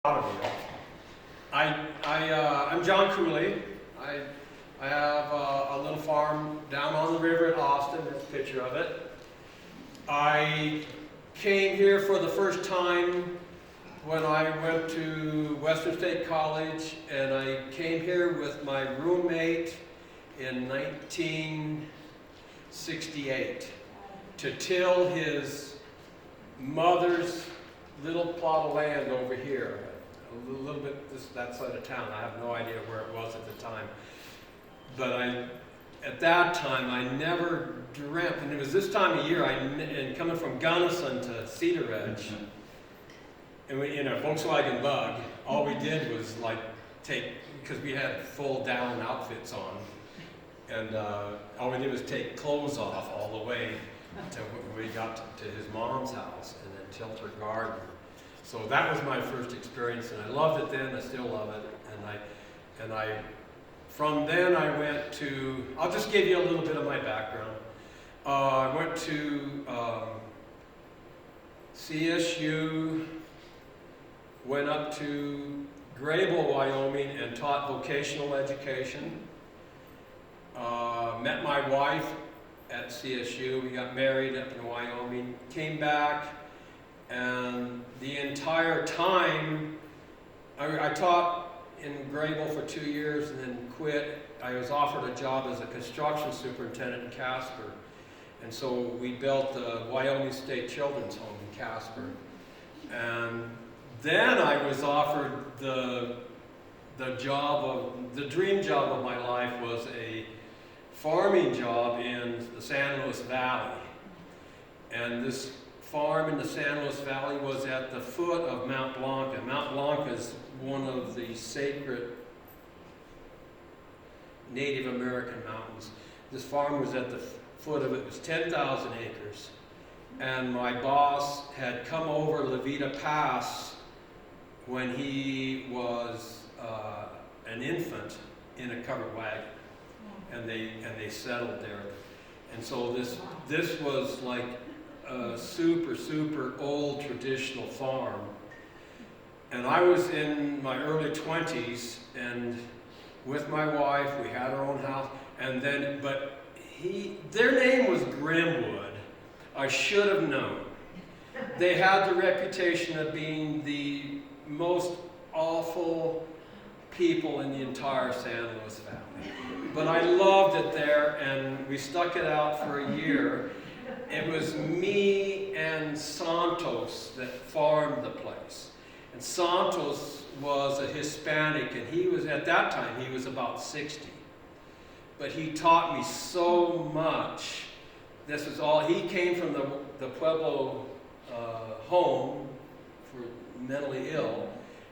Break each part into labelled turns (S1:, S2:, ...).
S1: I'm John Cooley. I have a little farm down on the river at Austin. There's a picture of it. I came here for the first time when I went to Western State College, and I came here with my roommate in 1968 to till his mother's little plot of land over here. A little bit that side of town. I have no idea where it was at the time. But at that time, I never dreamt, and it was this time of year, and coming from Gunnison to Cedar Ridge, and in a Volkswagen Bug, all we did was like because we had full down outfits on, and all we did was take clothes off all the way until we got to his mom's house, and then tilt her garden. So that was my first experience, and I loved it then. I still love it, and from then I went to. I'll just give you a little bit of my background. I went to CSU, went up to Grable, Wyoming, and taught vocational education. Met my wife at CSU. We got married up in Wyoming. Came back. And the entire time, I taught in Grable for 2 years and then quit. I was offered a job as a construction superintendent in Casper. And so we built the Wyoming State Children's Home in Casper. And then I was offered the dream job of my life was a farming job in the San Luis Valley. And this farm in the San Luis Valley was at the foot of Mount Blanca. Mount Blanca is one of the sacred Native American mountains. This farm was at the foot of it. It was 10,000 acres. And my boss had come over Levita Pass when he was an infant in a covered wagon. And they settled there. And so this was like a super old traditional farm. And I was in my early 20s, and with my wife, we had our own house, and then, but their name was Grimwood. I should have known. They had the reputation of being the most awful people in the entire San Luis Valley. But I loved it there, and we stuck it out for a year. It was me and Santos that farmed the place. And Santos was a Hispanic, and at that time, he was about 60. But he taught me so much. He came from the Pueblo home for mentally ill,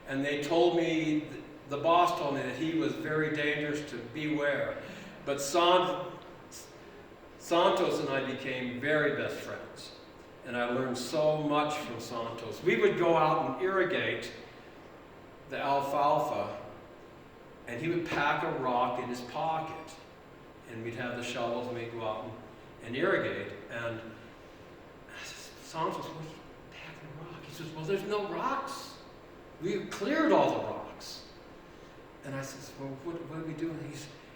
S1: and they told me, the boss told me that he was very dangerous, to beware. But Santos and I became very best friends, and I learned so much from Santos. We would go out and irrigate the alfalfa, and he would pack a rock in his pocket, and we'd have the shovels, and we'd go out and irrigate. And I said, Santos, what are you packing a rock? He says, well, there's no rocks. We cleared all the rocks. And I said, well, what are we doing?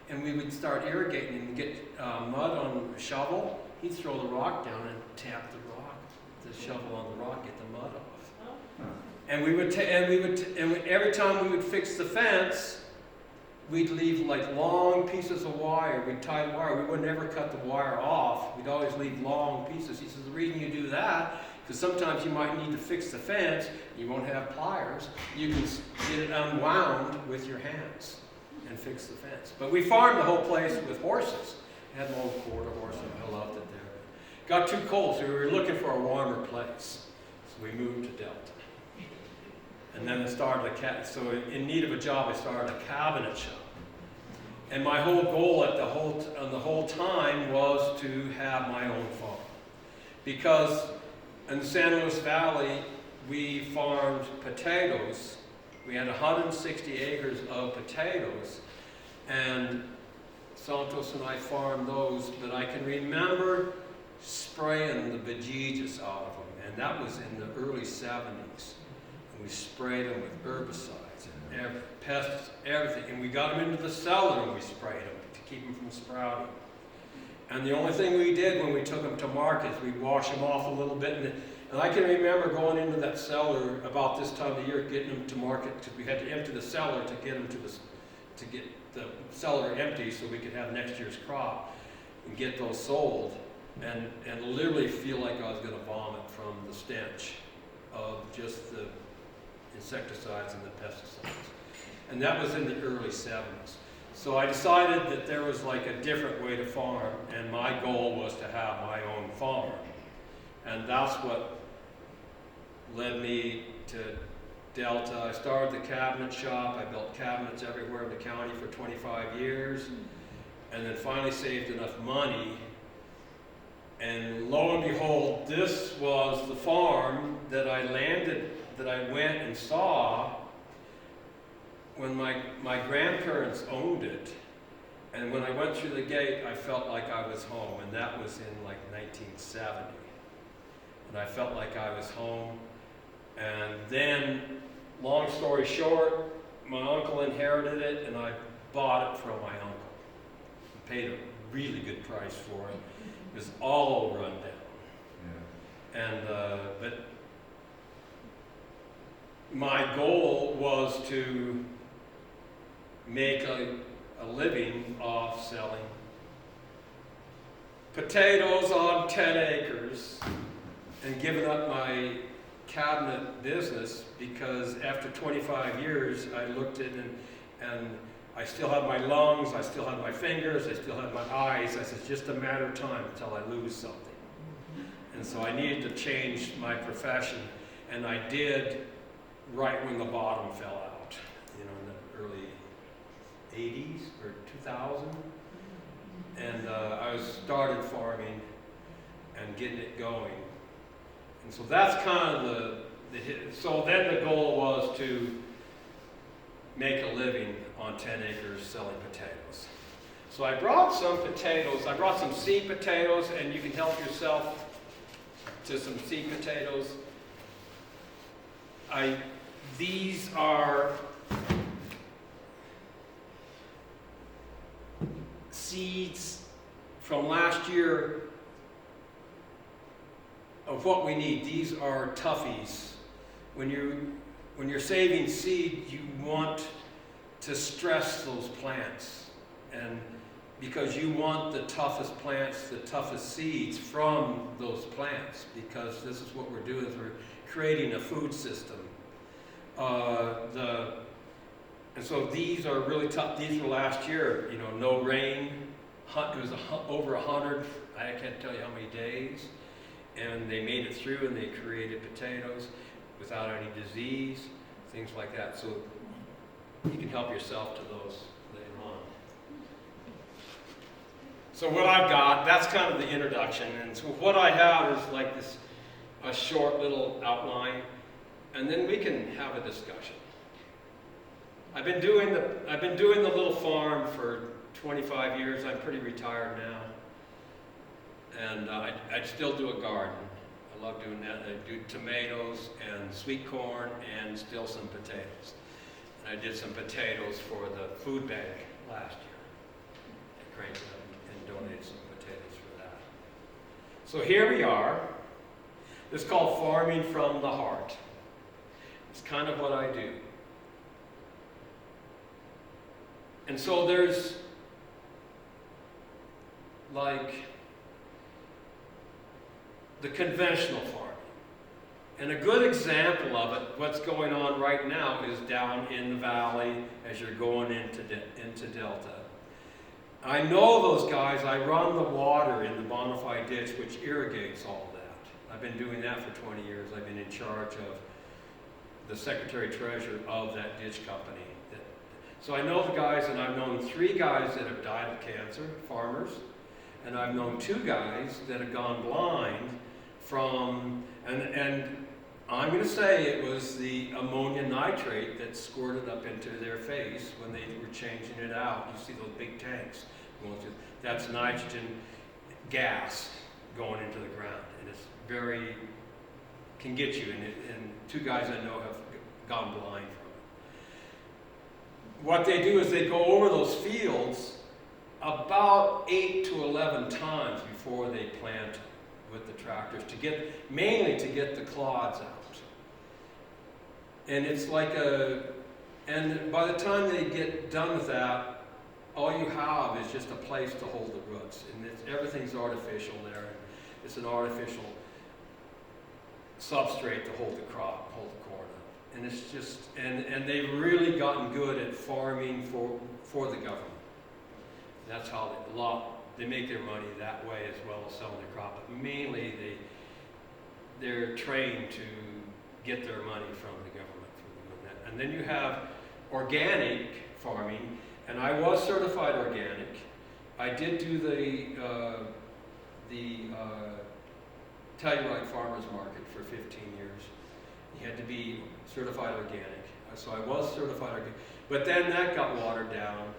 S1: And we would start irrigating and get mud on a shovel. He'd throw the rock down and tap the shovel on the rock, get the mud off. And every time we would fix the fence, we'd leave like long pieces of wire. We'd tie the wire. We would never cut the wire off. We'd always leave long pieces. He says, the reason you do that, because sometimes you might need to fix the fence. You won't have pliers. You can get it unwound with your hands and fix the fence. But we farmed the whole place with horses. Had an old quarter horse, and I loved it there. Got too cold, so we were looking for a warmer place. So we moved to Delta. And then I started in need of a job, I started a cabinet shop. And my whole goal the whole time was to have my own farm. Because in the San Luis Valley, we farmed potatoes. We had 160 acres of potatoes, and Santos and I farmed those, but I can remember spraying the bejesus out of them, and that was in the early 70s. We sprayed them with herbicides and pests, everything. And we got them into the cellar and we sprayed them to keep them from sprouting. And the only thing we did when we took them to market is we'd wash them off a little bit. And I can remember going into that cellar about this time of year, getting them to market, because we had to empty the cellar to get them to get the cellar empty so we could have next year's crop and get those sold. And literally feel like I was going to vomit from the stench of just the insecticides and the pesticides. And that was in the early 70s. So I decided that there was like a different way to farm, and my goal was to have my own farm. And that's what led me to Delta. I started the cabinet shop. I built cabinets everywhere in the county for 25 years, and then finally saved enough money. And lo and behold, this was the farm that I went and saw when my grandparents owned it. And when I went through the gate, I felt like I was home, and that was in like 1970. And I felt like I was home. And then, long story short, my uncle inherited it, and I bought it from my uncle. I paid a really good price for it. It was all run down. Yeah. And but my goal was to make a living off selling potatoes on 10 acres and giving up my cabinet business, because after 25 years I looked at it and I still had my lungs, I still had my fingers, I still had my eyes. I said, it's just a matter of time until I lose something. And so I needed to change my profession, and I did right when the bottom fell out, in the early 80s or 2000. And I started farming and getting it going. And so that's kind of the hit. So then the goal was to make a living on 10 acres selling potatoes. So I brought some potatoes. I brought some seed potatoes, and you can help yourself to some seed potatoes. These are seeds from last year of what we need. These are toughies. When you're saving seed, you want to stress those plants, and because you want the toughest plants, the toughest seeds from those plants, because this is what we're doing, is we're creating a food system. And so these are really tough. These were last year, no rain. It was over 100, I can't tell you how many days. And they made it through, and they created potatoes without any disease, things like that. So you can help yourself to those later on. So what I've got, that's kind of the introduction. And so what I have is like this, a short little outline, and then we can have a discussion. I've been doing the little farm for 25 years. I'm pretty retired now. And I still do a garden. I love doing that. I do tomatoes and sweet corn and still some potatoes. And I did some potatoes for the food bank last year. I cranked it up and donated some potatoes for that. So here we are. This is called farming from the heart. It's kind of what I do. And so there's like the conventional farming. And a good example of it, what's going on right now, is down in the valley as you're going into Delta. I know those guys. I run the water in the Bonafide ditch, which irrigates all that. I've been doing that for 20 years. I've been in charge of the secretary-treasurer of that ditch company. So I know the guys, and I've known 3 guys that have died of cancer, farmers, and I've known 2 guys that have gone blind from, and I'm going to say it was the ammonia nitrate that squirted up into their face when they were changing it out. You see those big tanks going through. That's nitrogen gas going into the ground, and it's can get you. And 2 guys I know gone blind from it. What they do is they go over those fields about 8 to 11 times before they plant with the tractors mainly to get the clods out. And it's like and by the time they get done with that, all you have is just a place to hold the roots. And everything's artificial there. It's an artificial substrate to hold the crop, hold the corn up. And it's just, and they've really gotten good at farming for the government. That's how they make their money that way, as well as selling the crop. But mainly they're trained to get their money from the government for doing that. And then you have organic farming, and I was certified organic. I did do the Telluride Farmers Market for 15 years. You had to be certified organic. So I was certified organic. But then that got watered down.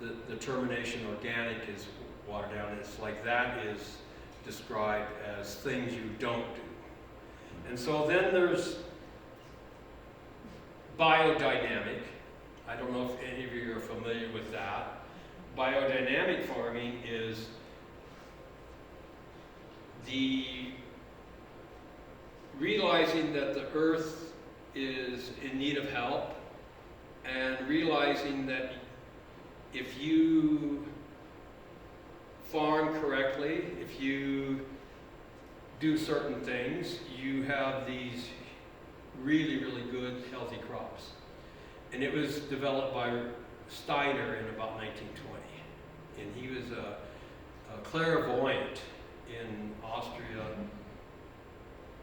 S1: The termination organic is watered down. It's like that is described as things you don't do. And so then there's biodynamic. I don't know if any of you are familiar with that. Biodynamic farming is the realizing that the earth is in need of help, and realizing that if you farm correctly, if you do certain things, you have these really, really good, healthy crops. And it was developed by Steiner in about 1920. And he was a clairvoyant in Austria,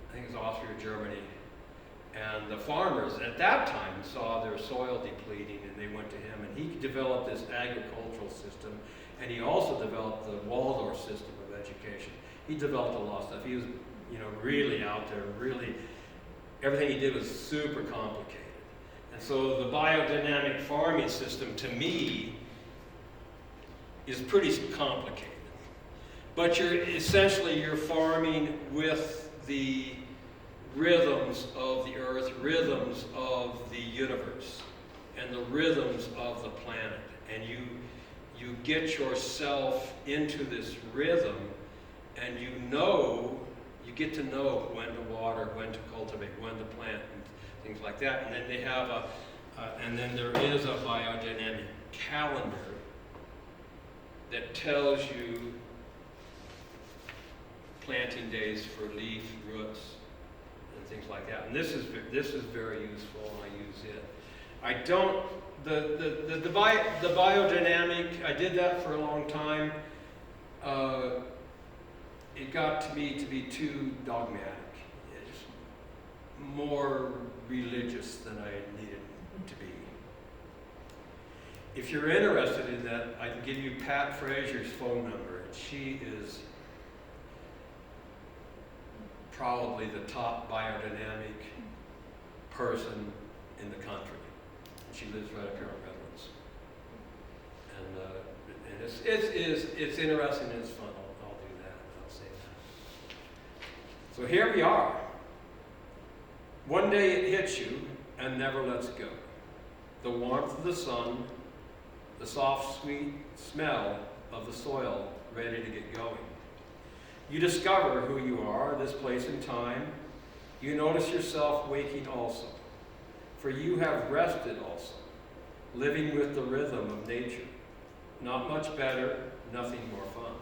S1: I think it was Austria, Germany. And the farmers at that time saw their soil depleting, and they went to him, and he developed this agricultural system, and he also developed the Waldorf system of education. He developed a lot of stuff. He was, really out there, really, everything he did was super complicated. And so the biodynamic farming system, to me, is pretty complicated. But you're farming with the rhythms of the earth, rhythms of the universe, and the rhythms of the planet. And you get yourself into this rhythm, and you get to know when to water, when to cultivate, when to plant, and things like that. And then they have and then there is a biodynamic calendar that tells you planting days for leaf, roots, and things like that. And this is very useful, and I use it. I don't, the biodynamic, I did that for a long time. It got to me to be too dogmatic. It's more religious than I needed to be. If you're interested in that, I can give you Pat Frazier's phone number. And she is probably the top biodynamic person in the country. She lives right up here on Redlands. And it's interesting and it's fun. I'll do that. I'll say that. So here we are. One day it hits you and never lets go. The warmth of the sun, the soft, sweet smell of the soil ready to get going. You discover who you are, this place and time. You notice yourself waking also, for you have rested also, living with the rhythm of nature. Not much better, nothing more fun.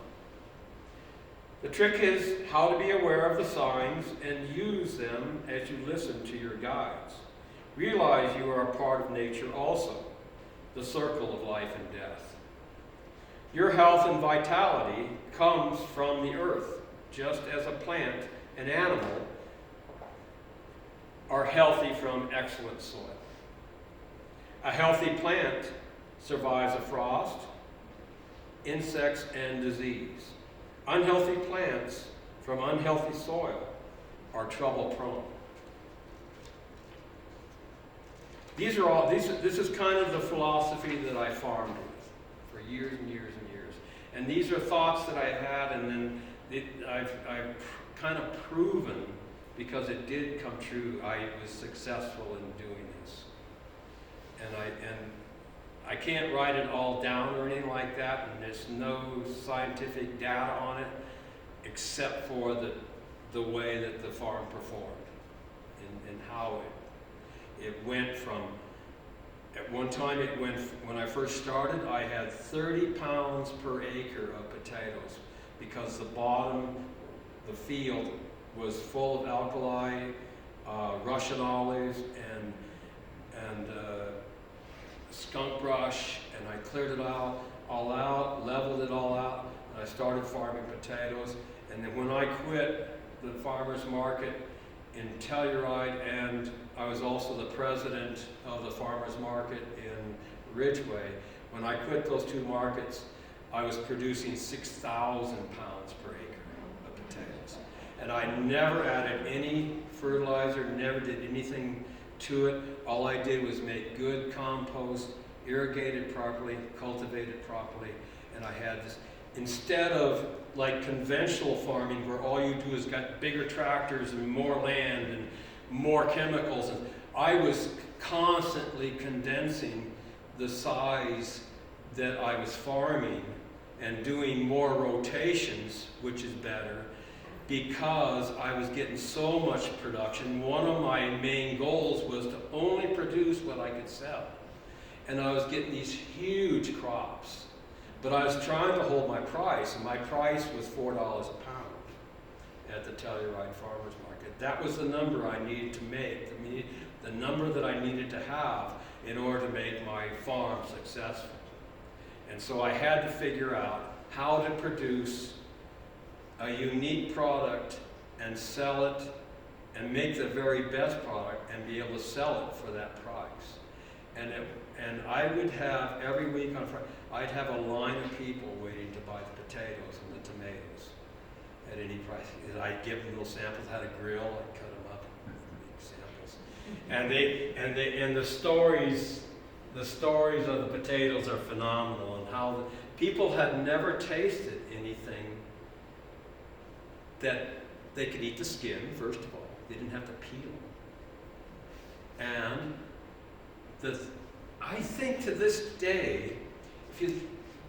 S1: The trick is how to be aware of the signs and use them as you listen to your guides. Realize you are a part of nature also, the circle of life and death. Your health and vitality comes from the earth, just as a plant and animal are healthy from excellent soil. A healthy plant survives a frost, insects, and disease. Unhealthy plants from unhealthy soil are trouble prone. This is kind of the philosophy that I farmed with for years and years and years. And these are thoughts that I had, and then I've kind of proven because it did come true. I was successful in doing this. And I can't write it all down or anything like that, and there's no scientific data on it, except for the way that the farm performed and how it went from, at one time it went, when I first started, I had 30 pounds per acre of potatoes because the bottom, the field was full of alkali, Russian olives, and skunk brush, and I cleared it all out, leveled it all out, and I started farming potatoes. And then when I quit the farmer's market in Telluride, and I was also the president of the farmer's market in Ridgeway, when I quit those two markets, I was producing 6,000 pounds per acre of potatoes. And I never added any fertilizer, never did anything to it. All I did was make good compost, irrigated properly, cultivated properly, and I had this, instead of like conventional farming where all you do is got bigger tractors and more land and more chemicals, and I was constantly condensing the size that I was farming and doing more rotations, which is better, because I was getting so much production. One of my main goals was to only produce what I could sell. And I was getting these huge crops. But I was trying to hold my price, and my price was $4 a pound at the Telluride Farmers Market. That was the number I needed to make, the number that I needed to have in order to make my farm successful. And so I had to figure out how to produce a unique product and sell it and make the very best product and be able to sell it for that price. And I would have, every week on Friday, I'd have a line of people waiting to buy the potatoes and the tomatoes at any price. And I'd give them little samples, had a grill, I'd cut them up and make samples. And the stories of the potatoes are phenomenal, and how people had never tasted anything that they could eat the skin, first of all. They didn't have to peel. And I think to this day,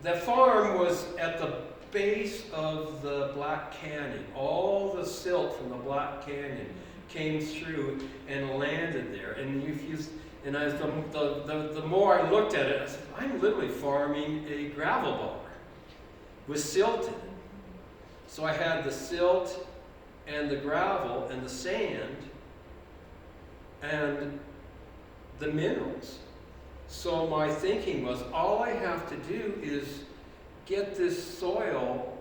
S1: the farm was at the base of the Black Canyon. All the silt from the Black Canyon came through and landed there. And as the more I looked at it, I said, I'm literally farming a gravel bar with silt in it. So I had the silt and the gravel and the sand and the minerals. So my thinking was, all I have to do is get this soil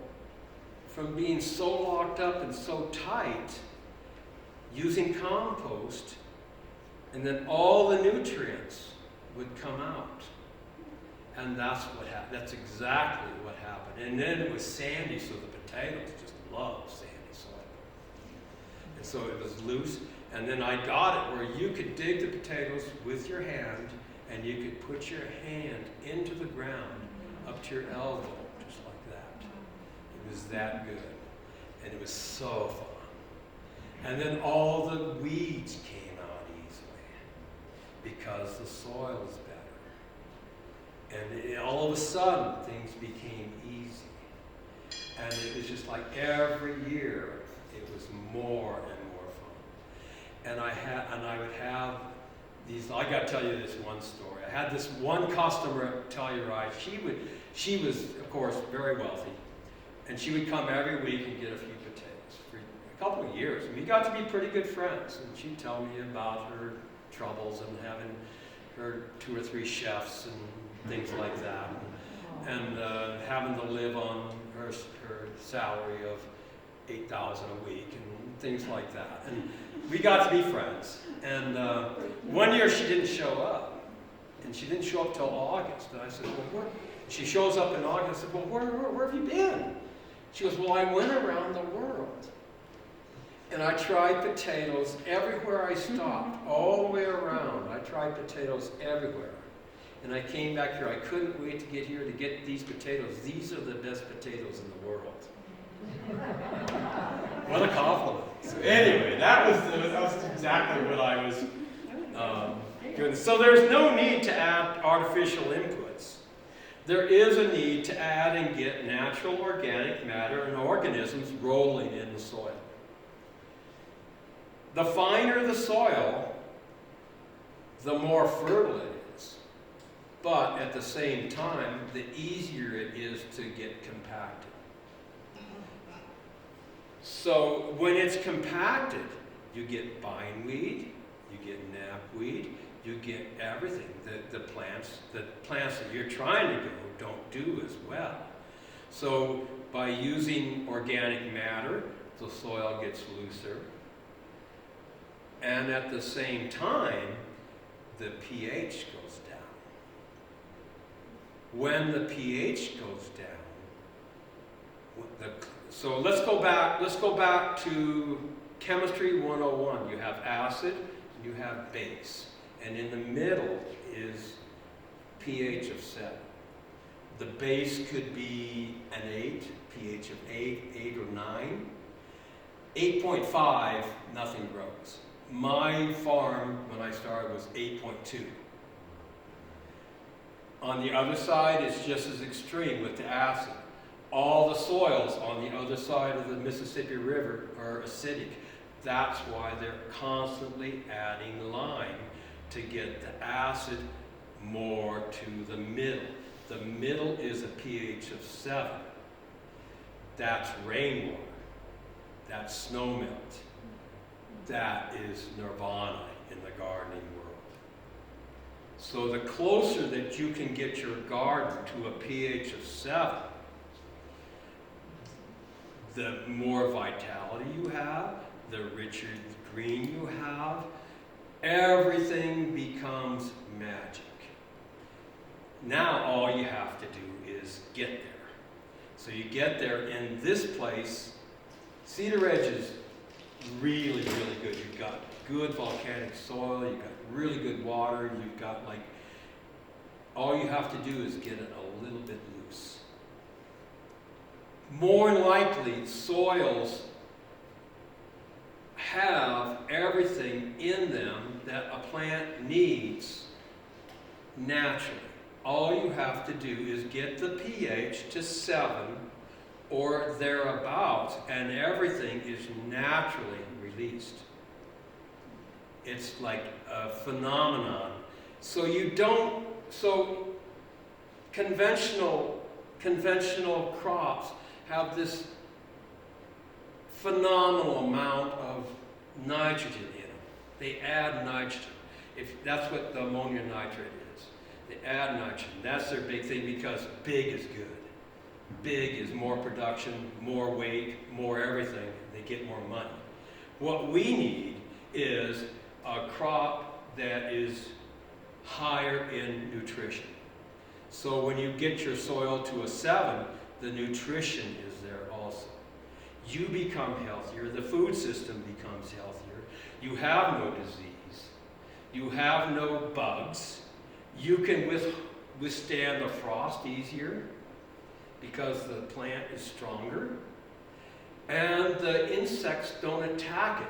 S1: from being so locked up and so tight using compost, and then all the nutrients would come out. And that's what happened. That's exactly what happened. And then it was sandy, so the potatoes just love sandy soil. And so it was loose. And then I got it where you could dig the potatoes with your hand, and you could put your hand into the ground up to your elbow, just like that. It was that good. And it was so fun. And then all the weeds came out easily because the soil is better. And all of a sudden, things became easy. And it was just like every year, it was more and more fun. And I would have these, I got to tell you this one story. I had this one customer at Telluride. She was, of course, very wealthy. And she would come every week and get a few potatoes for a couple of years. And we got to be pretty good friends. And she'd tell me about her troubles and having her 2 or 3 chefs and things like that. And having to live on her salary of $8,000 a week and things like that. And we got to be friends. And one year she didn't show up. And she didn't show up till August. And I said, well, where? She shows up in August. I said, well, where have you been? She goes, well, I went around the world. And I tried potatoes everywhere I stopped, all the way around. I tried potatoes everywhere. And I came back here. I couldn't wait to get here to get these potatoes. These are the best potatoes in the world. What a compliment. So anyway, that was exactly what I was doing. So there's no need to add artificial inputs. There is a need to add and get natural organic matter and organisms rolling in the soil. The finer the soil, the more fertile it is. But at the same time, the easier it is to get compacted. So when it's compacted, you get bindweed, you get knapweed, you get everything. The plants that you're trying to grow don't do as well. So by using organic matter, the soil gets looser. And at the same time, the pH goes down. When the pH goes down, so let's go back to Chemistry 101. You have acid, you have base. And in the middle is pH of 7. The base could be an 8, pH of 8 or 9. 8.5, nothing grows. My farm, when I started, was 8.2. On the other side, it's just as extreme with the acid. All the soils on the other side of the Mississippi River are acidic. That's why they're constantly adding lime to get the acid more to the middle. The middle is a pH of 7. That's rainwater. That's snowmelt. That is nirvana in the gardening world. So the closer that you can get your garden to a pH of 7, the more vitality you have, the richer green you have, everything becomes magic. Now all you have to do is get there. So you get there in this place. Cedar Ridge is really, really good. You've got good volcanic soil, you've got really good water, you've got all you have to do is get it a little bit loose. More than likely, soils have everything in them that a plant needs naturally. All you have to do is get the pH to 7 or thereabouts, and everything is naturally released. It's like a phenomenon. So conventional crops have this phenomenal amount of nitrogen in them. They add nitrogen. That's what the ammonium nitrate is. They add nitrogen. That's their big thing because big is good. Big is more production, more weight, more everything. They get more money. What we need is a crop that is higher in nutrition. So when you get your soil to a 7, the nutrition is there also. You become healthier, the food system becomes healthier, you have no disease, you have no bugs, you can withstand the frost easier because the plant is stronger, and the insects don't attack it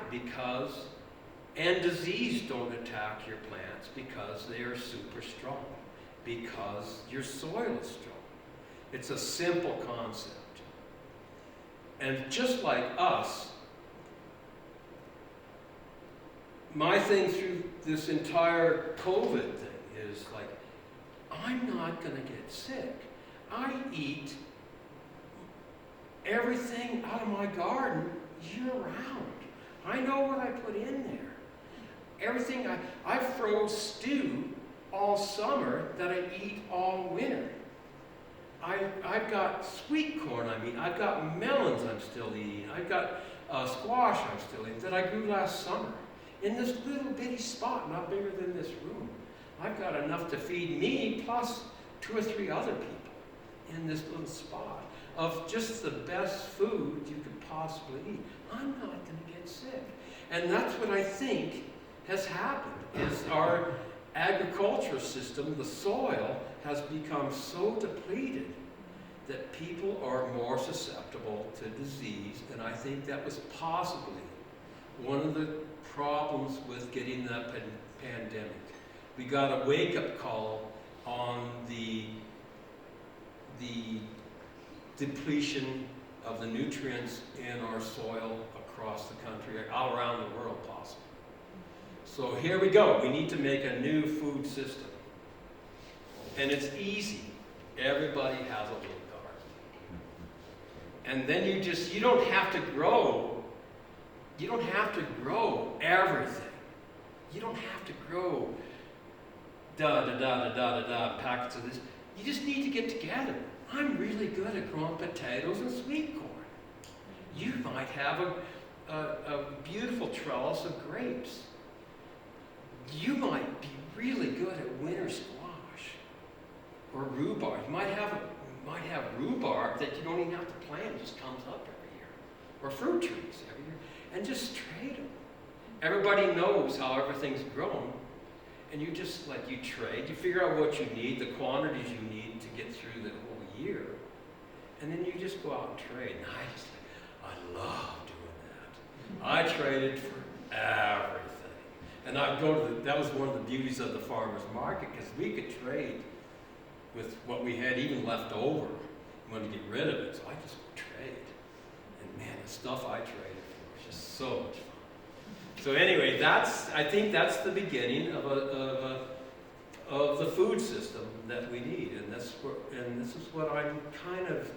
S1: and disease don't attack your plants because they are super strong, because your soil is strong. It's a simple concept. And just like us, my thing through this entire COVID thing is I'm not going to get sick. I eat everything out of my garden year round. I know what I put in there. Everything, I froze stew all summer that I eat all winter. I've got sweet corn, I've got melons I'm still eating. I've got squash I'm still eating that I grew last summer in this little bitty spot, not bigger than this room. I've got enough to feed me plus 2 or 3 other people in this little spot of just the best food you could possibly eat. I'm not going to get sick. And that's what I think has happened, is our agriculture system, the soil, has become so depleted that people are more susceptible to to disease, and I think that was possibly one of the problems with getting that pandemic. We got a wake-up call on the depletion of the nutrients in our soil across the country, all around the world possibly. So here we go. We need to make a new food system. And it's easy. Everybody has a little garden. And then you don't have to grow. You don't have to grow everything. You don't have to grow packets of this. You just need to get together. I'm really good at growing potatoes and sweet corn. You might have a beautiful trellis of grapes. You might be really good at winter squash or rhubarb. You might have rhubarb that you don't even have to plant; it just comes up every year, or fruit trees every year, and just trade them. Everybody knows how everything's grown, and you just you trade. You figure out what you need, the quantities you need to get through the whole year, and then you just go out and trade. And I love doing that. I traded for everything. And I'd go to that was one of the beauties of the farmer's market, because we could trade with what we had even left over. We wanted to get rid of it, so I just would trade. And man, the stuff I traded for was just so much fun. So anyway, I think that's the beginning of the food system that we need, and this is what I'm kind of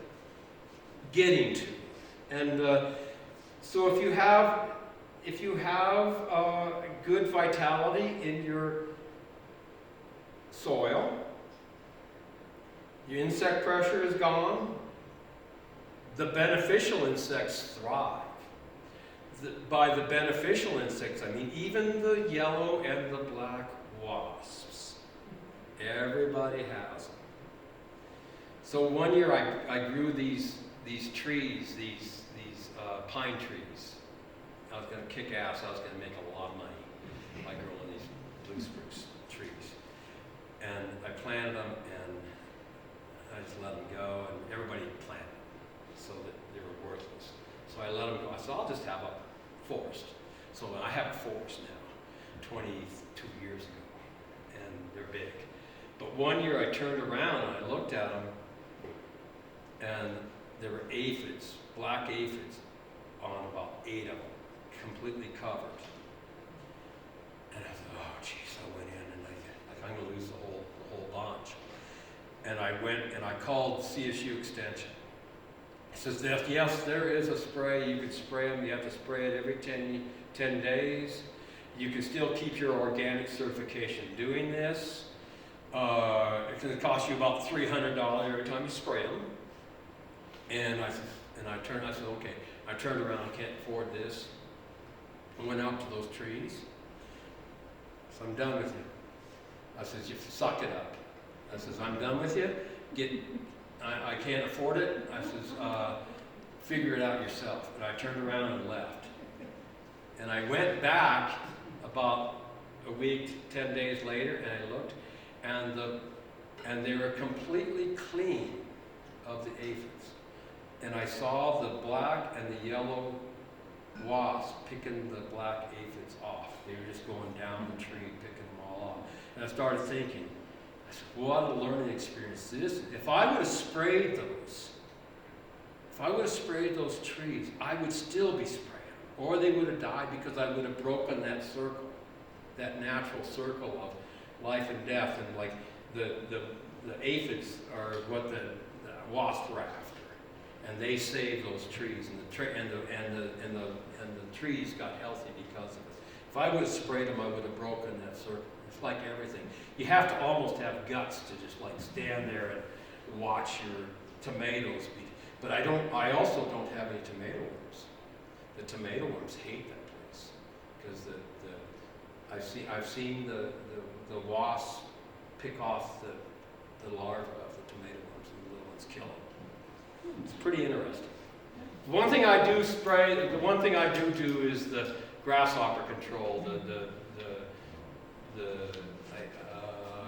S1: getting to. And so if you have good vitality in your soil, your insect pressure is gone, the beneficial insects thrive. By the beneficial insects, I mean even the yellow and the black wasps. Everybody has them. So one year I grew these trees, these pine trees. I was going to kick ass. I was going to make a lot of money by growing these blue spruce trees. And I planted them, and I just let them go, and everybody planted so that they were worthless. So I let them go. I said, I'll just have a forest. So I have a forest now, 22 years ago, and they're big. But one year I turned around and I looked at them, and there were aphids, black aphids, on about 8 of them, completely covered. And I thought, oh geez, I went in and I'm going to lose the whole bunch. And I went and I called CSU Extension. It says, yes, there is a spray. You could spray them. You have to spray it every 10 days. You can still keep your organic certification doing this. It's going to cost you about $300 every time you spray them. And I said, okay. I turned around, I can't afford this. I went out to those trees. So I'm done with you. I says, you suck it up. I says, I'm done with you. I can't afford it. I says, figure it out yourself. And I turned around and left. And I went back about a week, 10 days later, and I looked, and they were completely clean of the aphids. And I saw the black and the yellow wasps picking the black aphids off. They were just going down the tree, picking them all off. And I started thinking, I said, what a learning experience this is. If I would have sprayed those trees, I would still be spraying them. Or they would have died because I would have broken that circle, that natural circle of life and death. And like the aphids are what the wasps were after. And they saved those trees, and the trees got healthy because of it. If I would have sprayed them, I would have broken that circle. It's like everything. You have to almost have guts to just like stand there and watch your tomatoes. But I also don't have any tomato worms. The tomato worms hate that place because I've seen the wasps pick off the larvae of the tomato worms, and the little ones kill them. It's pretty interesting. The one thing I do do is the Grasshopper Control. I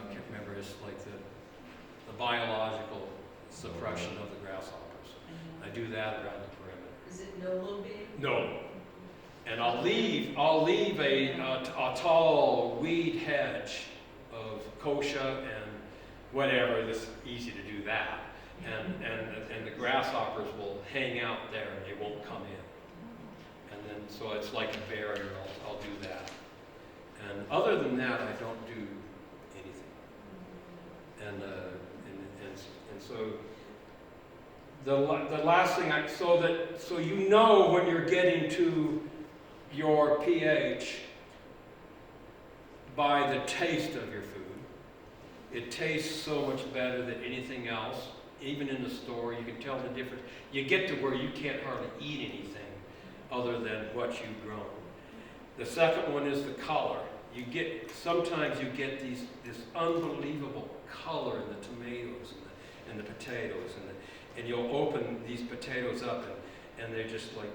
S1: can't remember. It's like the biological suppression of the grasshoppers. I do that around the perimeter.
S2: Is it no low beam?
S1: No. And I'll leave a tall weed hedge of kochia and whatever. It's easy to do that. And the grasshoppers will hang out there and they won't come in. And then, so it's like a barrier, I'll do that. And other than that, I don't do anything. And so the last thing, so you know when you're getting to your pH by the taste of your food. It tastes so much better than anything else. Even in the store, you can tell the difference. You get to where you can't hardly eat anything other than what you've grown. The second one is the color. Sometimes you get this unbelievable color in the tomatoes and the potatoes, and you'll open these potatoes up and they're just like,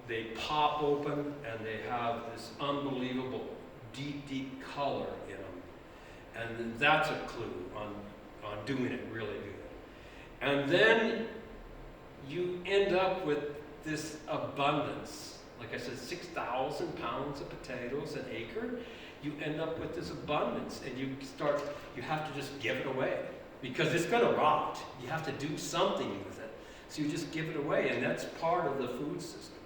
S1: they pop open and they have this unbelievable deep color in them. And that's a clue on doing it really good. And then you end up with this abundance. Like I said, 6,000 pounds of potatoes an acre. You end up with this abundance, and you have to just give it away because it's going to rot. You have to do something with it. So you just give it away, and that's part of the food system.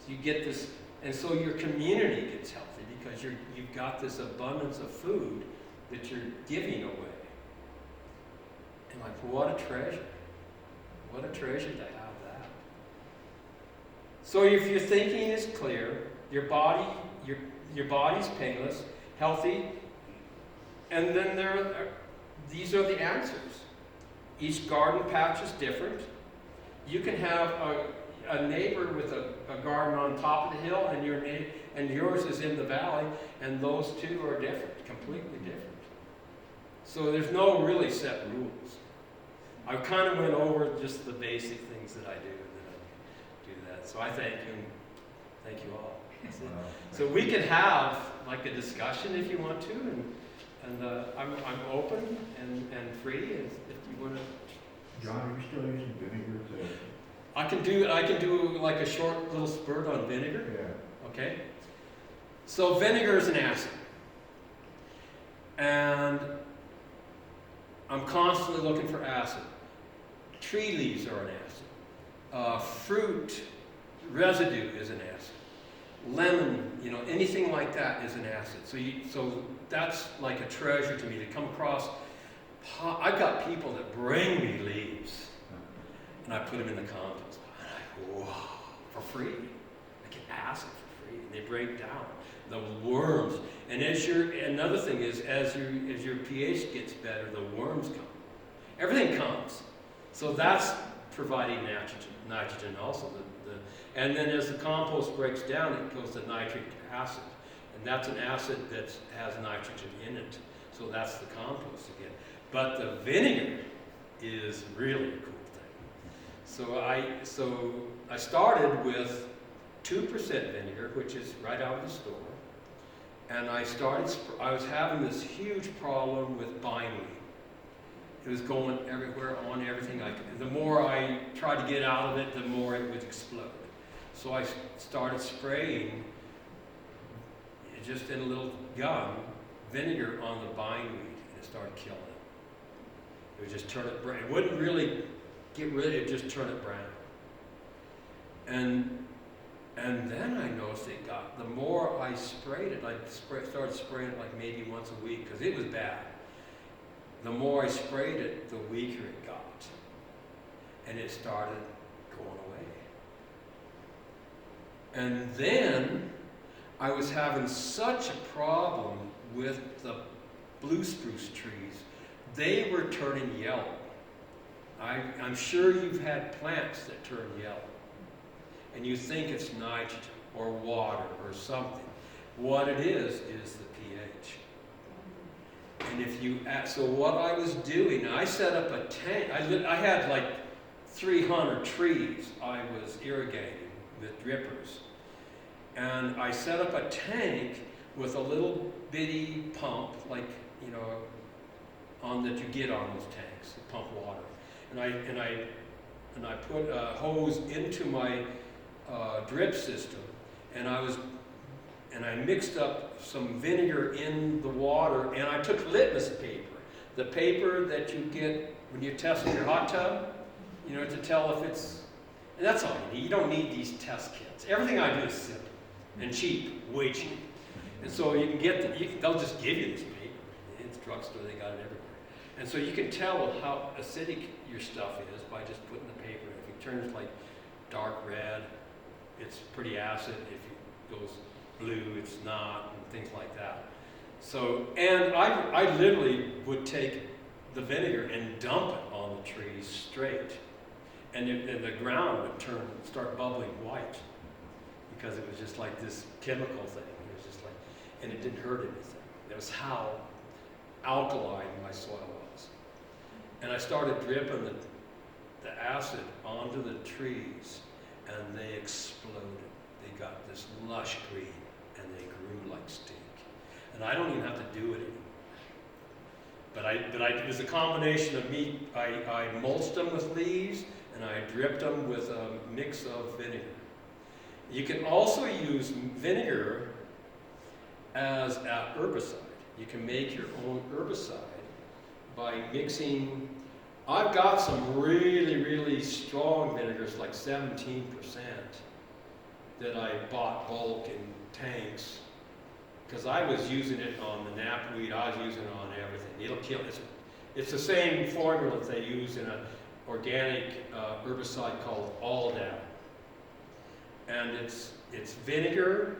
S1: So you get this, and so your community gets healthy because you've got this abundance of food that you're giving away. And like, what a treasure. What a treasure to have that. So if your thinking is clear, your body's painless, healthy, and then these are the answers. Each garden patch is different. You can have a neighbor with a garden on top of the hill, and yours is in the valley, and those two are different, completely different. So there's no really set rules. I kind of went over just the basic things that I do, and then I do that. So I thank you, and thank you all. So we can have like a discussion if you want to, and I'm open and free if you want to.
S3: John, are you still using vinegar to?
S1: I can do like a short little spurt on vinegar.
S3: Yeah.
S1: Okay. So vinegar is an acid, and I'm constantly looking for acid. Tree leaves are an acid. Fruit residue is an acid. Lemon, anything like that is an acid. So that's like a treasure to me to come across. I've got people that bring me leaves, and I put them in the compost. And I go, wow, for free. I get acid for free, and they break down. The worms, and another thing is as your pH gets better, the worms come. Everything comes. So that's providing nitrogen also. And then as the compost breaks down, it goes to nitric acid. And that's an acid that has nitrogen in it. So that's the compost again. But the vinegar is really a cool thing. So I started with 2% vinegar, which is right out of the store. And I was having this huge problem with bindweed. It was going everywhere on everything. The more I tried to get out of it, the more it would explode. So I started spraying, just in a little gun, vinegar on the bindweed, and it started killing it. It would just turn it brown. It wouldn't really get rid of it, just turn it brown. And then I noticed the more I sprayed it, started spraying it like maybe once a week, because it was bad. The more I sprayed it, the weaker it got. And it started going away. And then I was having such a problem with the blue spruce trees. They were turning yellow. I'm sure you've had plants that turn yellow. And you think it's nitrogen or water or something. What it is the pH. And so what I was doing, I set up a tank. I had like 300 trees I was irrigating with drippers. And I set up a tank with a little bitty pump, like, that you get on those tanks, that pump water. And and I put a hose into my drip system, and I mixed up some vinegar in the water, and I took litmus paper, the paper that you get when you test your hot tub, you know, to tell if it's, and that's all you need. You don't need these test kits. Everything I do is simple and cheap, way cheap. And so you can get, they'll just give you this paper. In the drugstore, they got it everywhere. And so you can tell how acidic your stuff is by just putting the paper in. If it turns like dark red, it's pretty acid. If it goes blue, it's not, and things like that. So, and I literally would take the vinegar and dump it on the trees straight. And the ground would start bubbling white because it was just like this chemical thing. It was just like, and it didn't hurt anything. It was how alkaline my soil was. And I started dripping the acid onto the trees, and they exploded. They got this lush green, and they grew like steak. And I don't even have to do it anymore. But it was a combination of me. I mulched them with leaves, and I dripped them with a mix of vinegar. You can also use vinegar as an herbicide. You can make your own herbicide by mixing. I've got some really, really strong vinegars, like 17%, that I bought bulk in tanks, because I was using it on the knapweed. I was using it on everything. It'll kill. It's the same formula that they use in an organic herbicide called Aldab. And it's vinegar,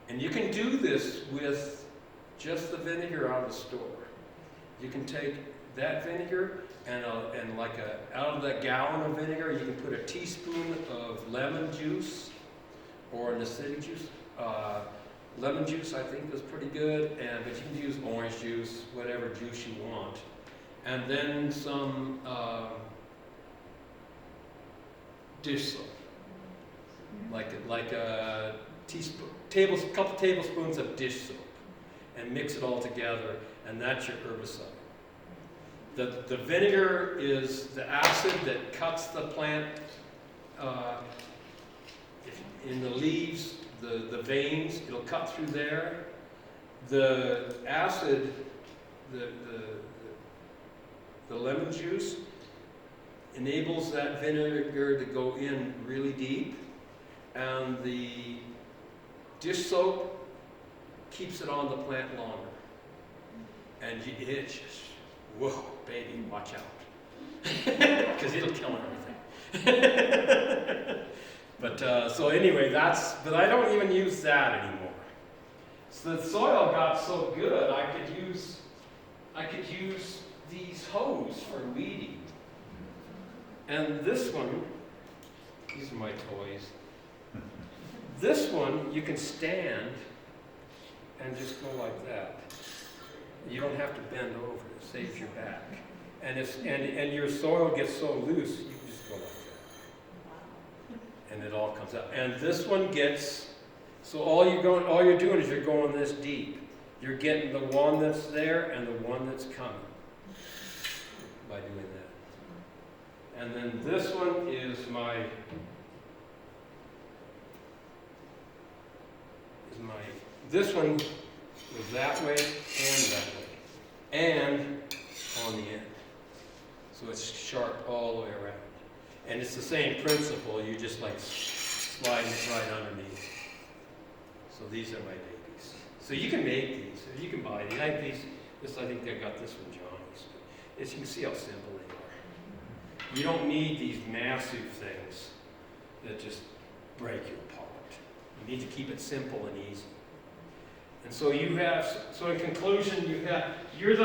S1: and you can do this with just the vinegar out of the store. You can take that vinegar and out of that gallon of vinegar, you can put a teaspoon of lemon juice or an acidic juice. Lemon juice, I think, is pretty good, but you can use orange juice, whatever juice you want, and then some dish soap, like a couple tablespoons of dish soap, and mix it all together, and that's your herbicide. The vinegar is the acid that cuts the plant in the leaves, the veins. It'll cut through there. The acid, the lemon juice, enables that vinegar to go in really deep, and the dish soap keeps it on the plant longer. And it just, whoa, baby, watch out, because it'll kill everything. But so anyway, but I don't even use that anymore. So the soil got so good, I could use these hose for weeding. And this one, these are my toys. This one you can stand and just go like that. You don't have to bend over. It saves your back. And your soil gets so loose, you can just go like that. And it all comes out. And this one gets, so all you're doing is you're going this deep. You're getting the one that's there and the one that's coming by doing that. And then this one is this one goes that way and that way, and on the end. So it's sharp all the way around. And it's the same principle, you just like slide it right underneath. So these are my babies. So you can make these, you can buy these. I think they got this from Johnny's. As you can see how simple they are. You don't need these massive things that just break you apart. You need to keep it simple and easy. And so so in conclusion, there's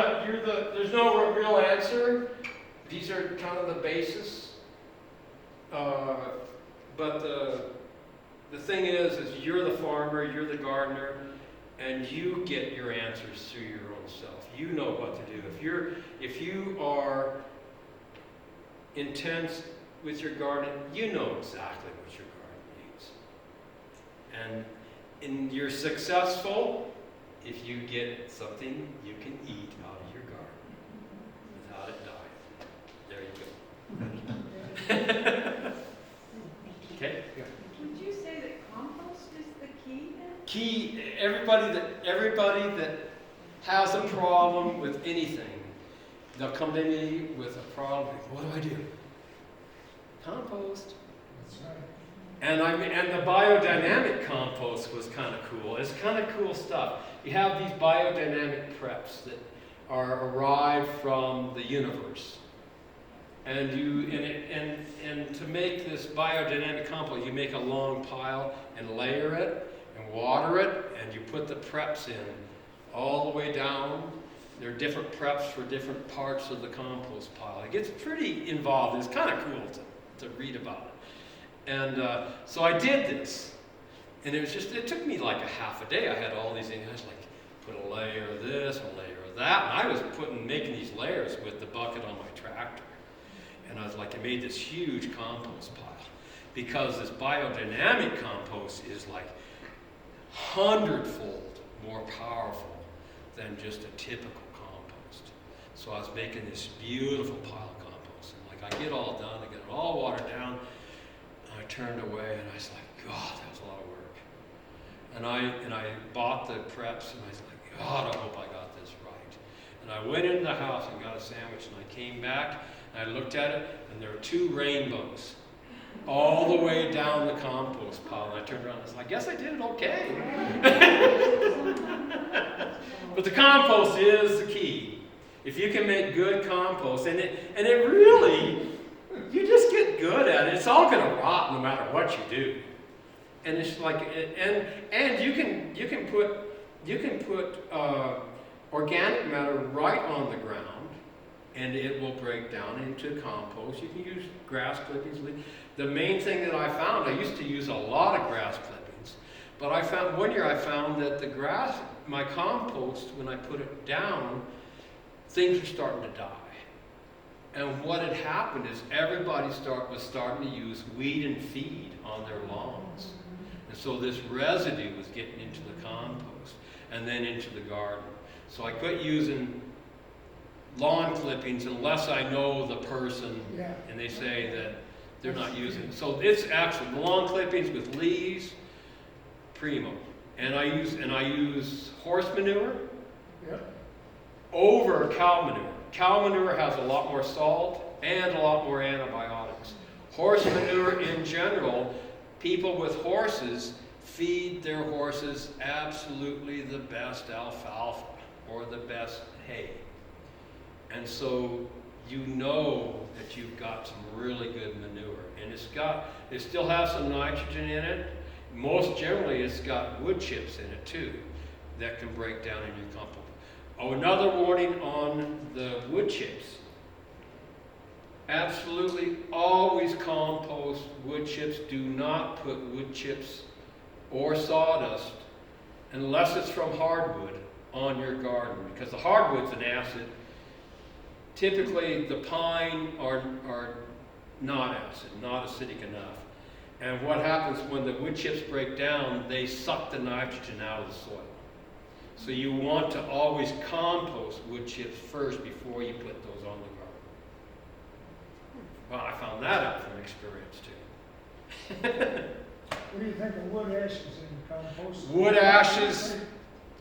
S1: no real answer. These are kind of the basis. But the thing is you're the farmer, you're the gardener, and you get your answers through your own self. You know what to do. If you are intense with your garden, you know exactly what your garden needs. And you're successful if you get something you can eat out of your garden without it dying. There you go. Okay? Yeah.
S2: Would you say that compost is the key then?
S1: Key, everybody that has a problem with anything, they'll come to me with a problem. What do? Compost.
S3: That's right.
S1: And the biodynamic compost was kind of cool. It's kind of cool stuff. You have these biodynamic preps that are arrived from the universe. And to make this biodynamic compost, you make a long pile and layer it and water it, and you put the preps in all the way down. There are different preps for different parts of the compost pile. It gets pretty involved. It's kind of cool to read about it. And so I did this. And it took me like a half a day. I had all these things. I was like, put a layer of this, a layer of that. And I was making these layers with the bucket on my tractor. And I was like, I made this huge compost pile. Because this biodynamic compost is like 100-fold more powerful than just a typical compost. So I was making this beautiful pile of compost. And like I get all done, I get it all watered down, and I turned away and I was like, God, that was a lot of work. And I bought the preps and I was like, God, I hope I got this right. And I went into the house and got a sandwich and I came back and I looked at it and there were 2 rainbows all the way down the compost pile. And I turned around and I was like, I guess I did it okay. But the compost is the key. If you can make good compost, and it really, you just get good at it. It's all going to rot no matter what you do. And it's like, and you can put organic matter right on the ground, and it will break down into compost. You can use grass clippings. The main thing that I found, I used to use a lot of grass clippings, but one year I found that the grass, my compost, when I put it down, things were starting to die. And what had happened is everybody was starting to use weed and feed on their lawns. And so this residue was getting into the compost and then into the garden. So I quit using lawn clippings unless I know the person and they say that they're not using it. So it's actually the lawn clippings with leaves, primo. And I use horse manure over cow manure. Cow manure has a lot more salt and a lot more antibiotics. Horse manure in general, people with horses feed their horses absolutely the best alfalfa or the best hay. And so you know that you've got some really good manure. And it still has some nitrogen in it. Most generally it's got wood chips in it too that can break down in your compost. Oh, another warning on the wood chips. Absolutely always compost wood chips. Do not put wood chips or sawdust, unless it's from hardwood, on your garden, because the hardwood's an acid. Typically the pine are not acid, not acidic enough. And what happens when the wood chips break down, they suck the nitrogen out of the soil. So you want to always compost wood chips first before you put those on the garden. Well, I found that out from experience too.
S4: What do you think of wood ashes in compost?
S1: Wood ashes,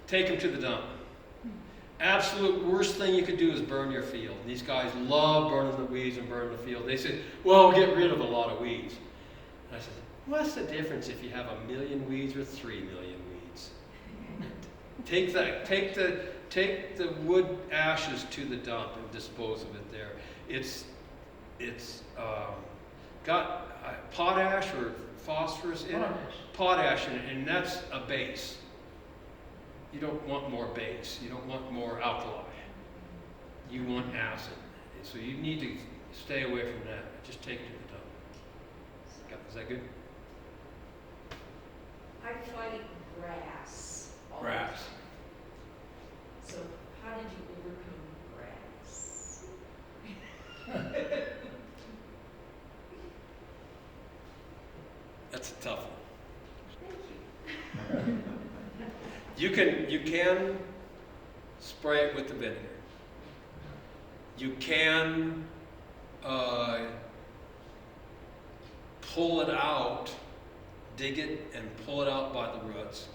S1: take them to the dump. Absolute worst thing you could do is burn your field. These guys love burning the weeds and burning the field. They say, well, we'll get rid of a lot of weeds. And I said, what's the difference if you have 1 million weeds or 3 million weeds? Take the wood ashes to the dump and dispose of it there. It's got potash or phosphorus in it. Potash in it, and that's a base. You don't want more base. You don't want more alkali. You want acid. So you need to stay away from that. Just take it to the dump. Is that good?
S5: I fight grass.
S1: Grass.
S5: So how did you overcome grass?
S1: That's a tough one.
S5: Thank you.
S1: You can spray it with the vinegar. You can pull it out, dig it and pull it out by the roots.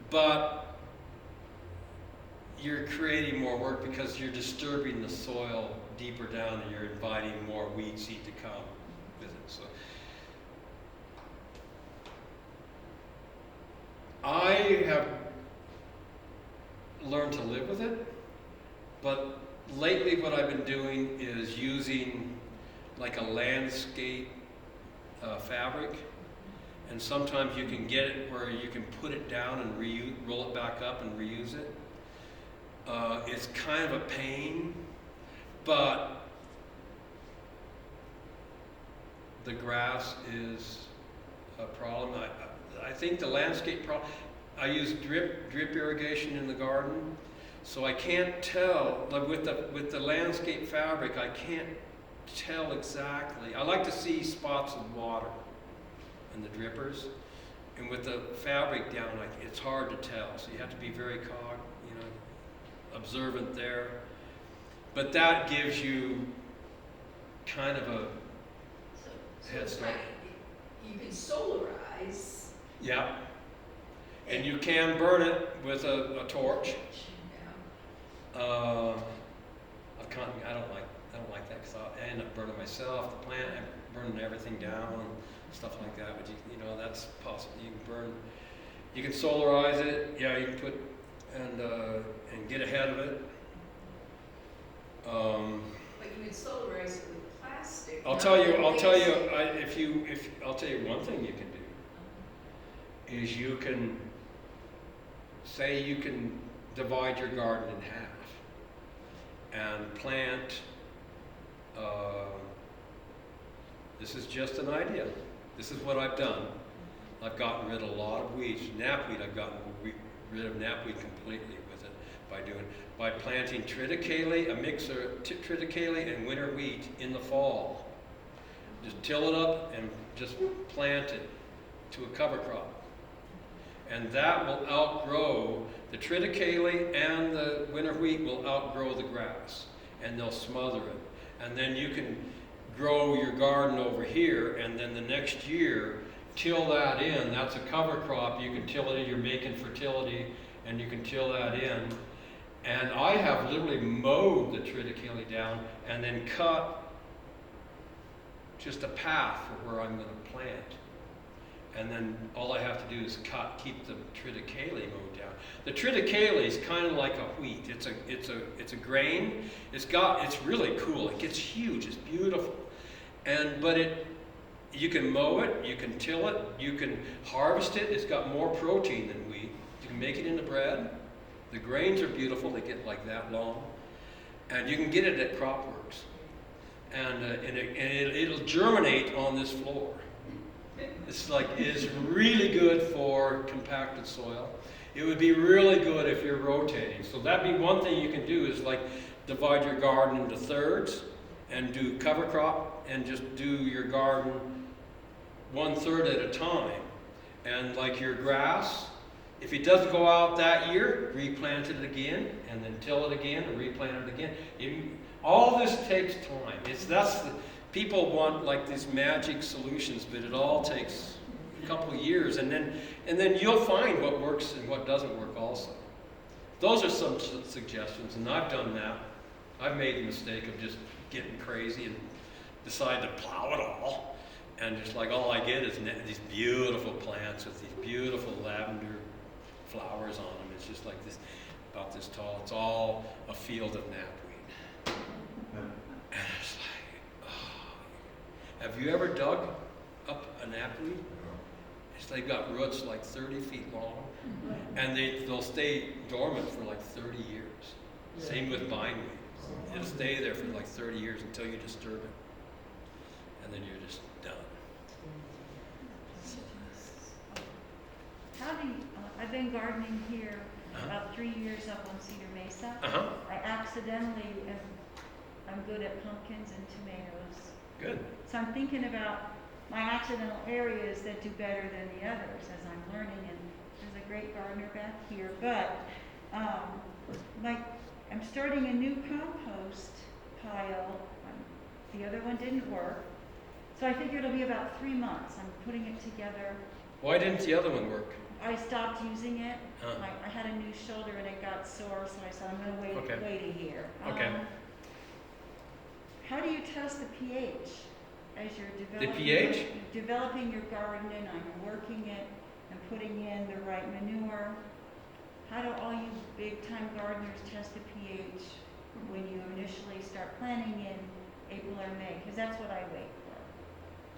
S1: But you're creating more work because you're disturbing the soil deeper down and you're inviting more weed seed to come with it. So I have learned to live with it, but lately what I've been doing is using like a landscape fabric, and sometimes you can get it where you can put it down and roll it back up and reuse it. It's kind of a pain, but the grass is a problem. I think the landscape problem, I use drip irrigation in the garden, so I can't tell, like with the landscape fabric, I can't tell exactly. I like to see spots of water in the drippers, and with the fabric down, it's hard to tell, so you have to be very observant there. But that gives you kind of a
S5: So
S1: head
S5: it's
S1: start.
S5: like, you can solarize.
S1: Yeah. And you can burn it with a torch.
S5: Yeah.
S1: I don't like that because I end up burning myself. The plant, I'm burning everything down and stuff like that. But that's possible. You can burn. You can solarize it. Yeah, you can put and get ahead of it.
S5: But you can solarize it with plastic.
S1: I'll
S5: not
S1: tell you.
S5: with
S1: I'll tell you.
S5: basic.
S1: I'll tell you one thing you can do is you can say you can divide your garden in half and plant. This is just an idea. This is what I've done. I've gotten rid of a lot of weeds. Knapweed, I've gotten rid of knapweed completely with it by planting triticale, a mix of triticale and winter wheat in the fall. Just till it up and just plant it to a cover crop. And that will outgrow, the triticale and the winter wheat will outgrow the grass, and they'll smother it. And then you can grow your garden over here, and then the next year, till that in. That's a cover crop. You can till it in, you're making fertility, and you can till that in. And I have literally mowed the triticale down and then cut just a path for where I'm going to plant. And then all I have to do is keep the triticale mowed down. The triticale is kind of like a wheat. It's a grain. It's really cool. It gets huge. It's beautiful. But you can mow it, you can till it, you can harvest it. It's got more protein than wheat. You can make it into bread. The grains are beautiful. They get like that long. And you can get it at CropWorks. And it'll germinate on this floor. It's really good for compacted soil. It would be really good if you're rotating. So that'd be one thing you can do is like divide your garden into thirds and do cover crop and just do your garden 1/3 at a time. And like your grass, if it doesn't go out that year, replant it again and then till it again and replant it again. All this takes time. People want like these magic solutions, but it all takes a couple of years, and then you'll find what works and what doesn't work also. Those are some suggestions, and I've done that. I've made the mistake of just getting crazy and decide to plow it all, and just like all I get is these beautiful plants with these beautiful lavender flowers on them. It's just like this, about this tall. It's all a field of knapweed. And it's like, oh. Have you ever dug up a knapweed? They've got roots like 30 feet long, and they'll stay dormant for like 30 years. Same with bindweed. It'll stay there for like 30 years until you disturb it, and then you're just done.
S2: I've been gardening here about 3 years up on Cedar Mesa. I accidentally I'm good at pumpkins and tomatoes.
S1: Good.
S2: So I'm thinking about my accidental areas that do better than the others as I'm learning, and there's a great gardener back here. But I'm starting a new compost pile. The other one didn't work, So I figure it'll be about 3 months. I'm putting it together.
S1: Why didn't the other one work?
S2: I stopped using it.
S1: Huh.
S2: I had a new shoulder and it got sore, so I said, I'm gonna wait
S1: Okay.
S2: a year.
S1: Okay.
S2: How do you test the pH as you're developing?
S1: pH?
S2: Developing your garden and I'm working it and putting in the right manure. How do all you big-time gardeners test the pH when you initially start planting in April or May? Because that's what I wait for.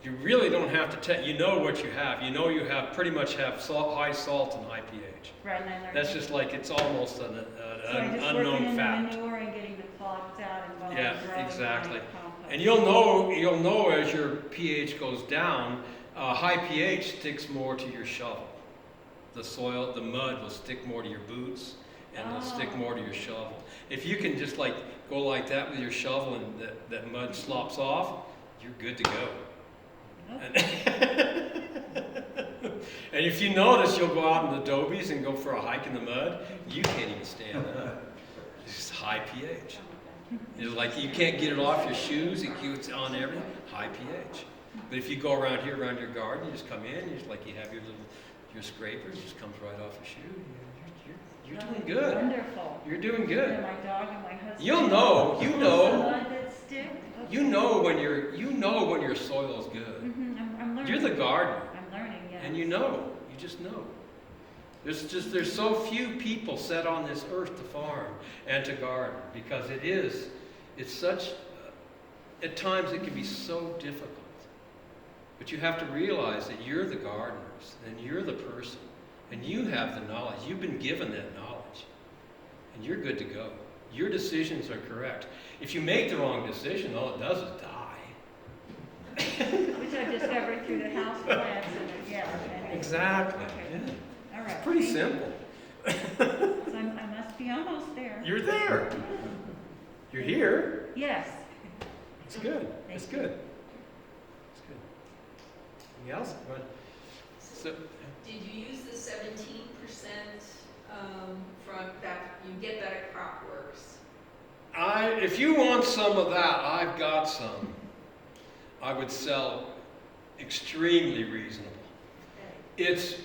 S1: You really don't have to test. You know what you have. You know you have pretty much have high salt and high pH.
S2: Right, and I learned.
S1: That's just like it's almost an
S2: So I'm just
S1: unknown
S2: working in
S1: fact.
S2: the manure and getting the clods out and while
S1: Yeah,
S2: I'm growing
S1: exactly.
S2: my compost.
S1: And you'll know as your pH goes down, high pH sticks more to your shovel. The soil, the mud will stick more to your boots and it'll stick more to your shovel. If you can just like go like that with your shovel and that mud slops off, you're good to go.
S2: Okay.
S1: And if you notice, you'll go out in the adobes and go for a hike in the mud, you can't even stand that. It's just high pH. It's like you can't get it off your shoes, it's on everything, high pH. But if you go around here, around your garden, you just come in, you just like you have your scrapers, it just comes right off your shoe. You're doing good.
S2: Wonderful.
S1: You're doing
S2: And
S1: good.
S2: my dog and my husband.
S1: You'll know, you
S2: The
S1: know,
S2: mud that stick? Okay.
S1: you know when your soil's good.
S2: I'm learning.
S1: You're the gardener.
S2: I'm learning, yes.
S1: And you just know. There's so few people set on this earth to farm and to garden because it's such, at times it can be so difficult. But you have to realize that you're the gardeners and you're the person and you have the knowledge. You've been given that knowledge and you're good to go. Your decisions are correct. If you make the wrong decision, all it does is die.
S2: Which I've discovered through the house plants and, yeah. And
S1: Exactly.
S2: Okay.
S1: Yeah.
S2: All right.
S1: It's pretty
S2: thank you.
S1: simple.
S2: So I must be almost there.
S1: You're there. You're here.
S2: Yes.
S1: It's good.
S2: Thank
S1: It's
S2: you.
S1: good. It's good. Anything else? Go ahead. So,
S5: Did you use the 17% from that, you get that at CropWorks?
S1: if you want some of that, I've got some. I would sell extremely reasonable. It's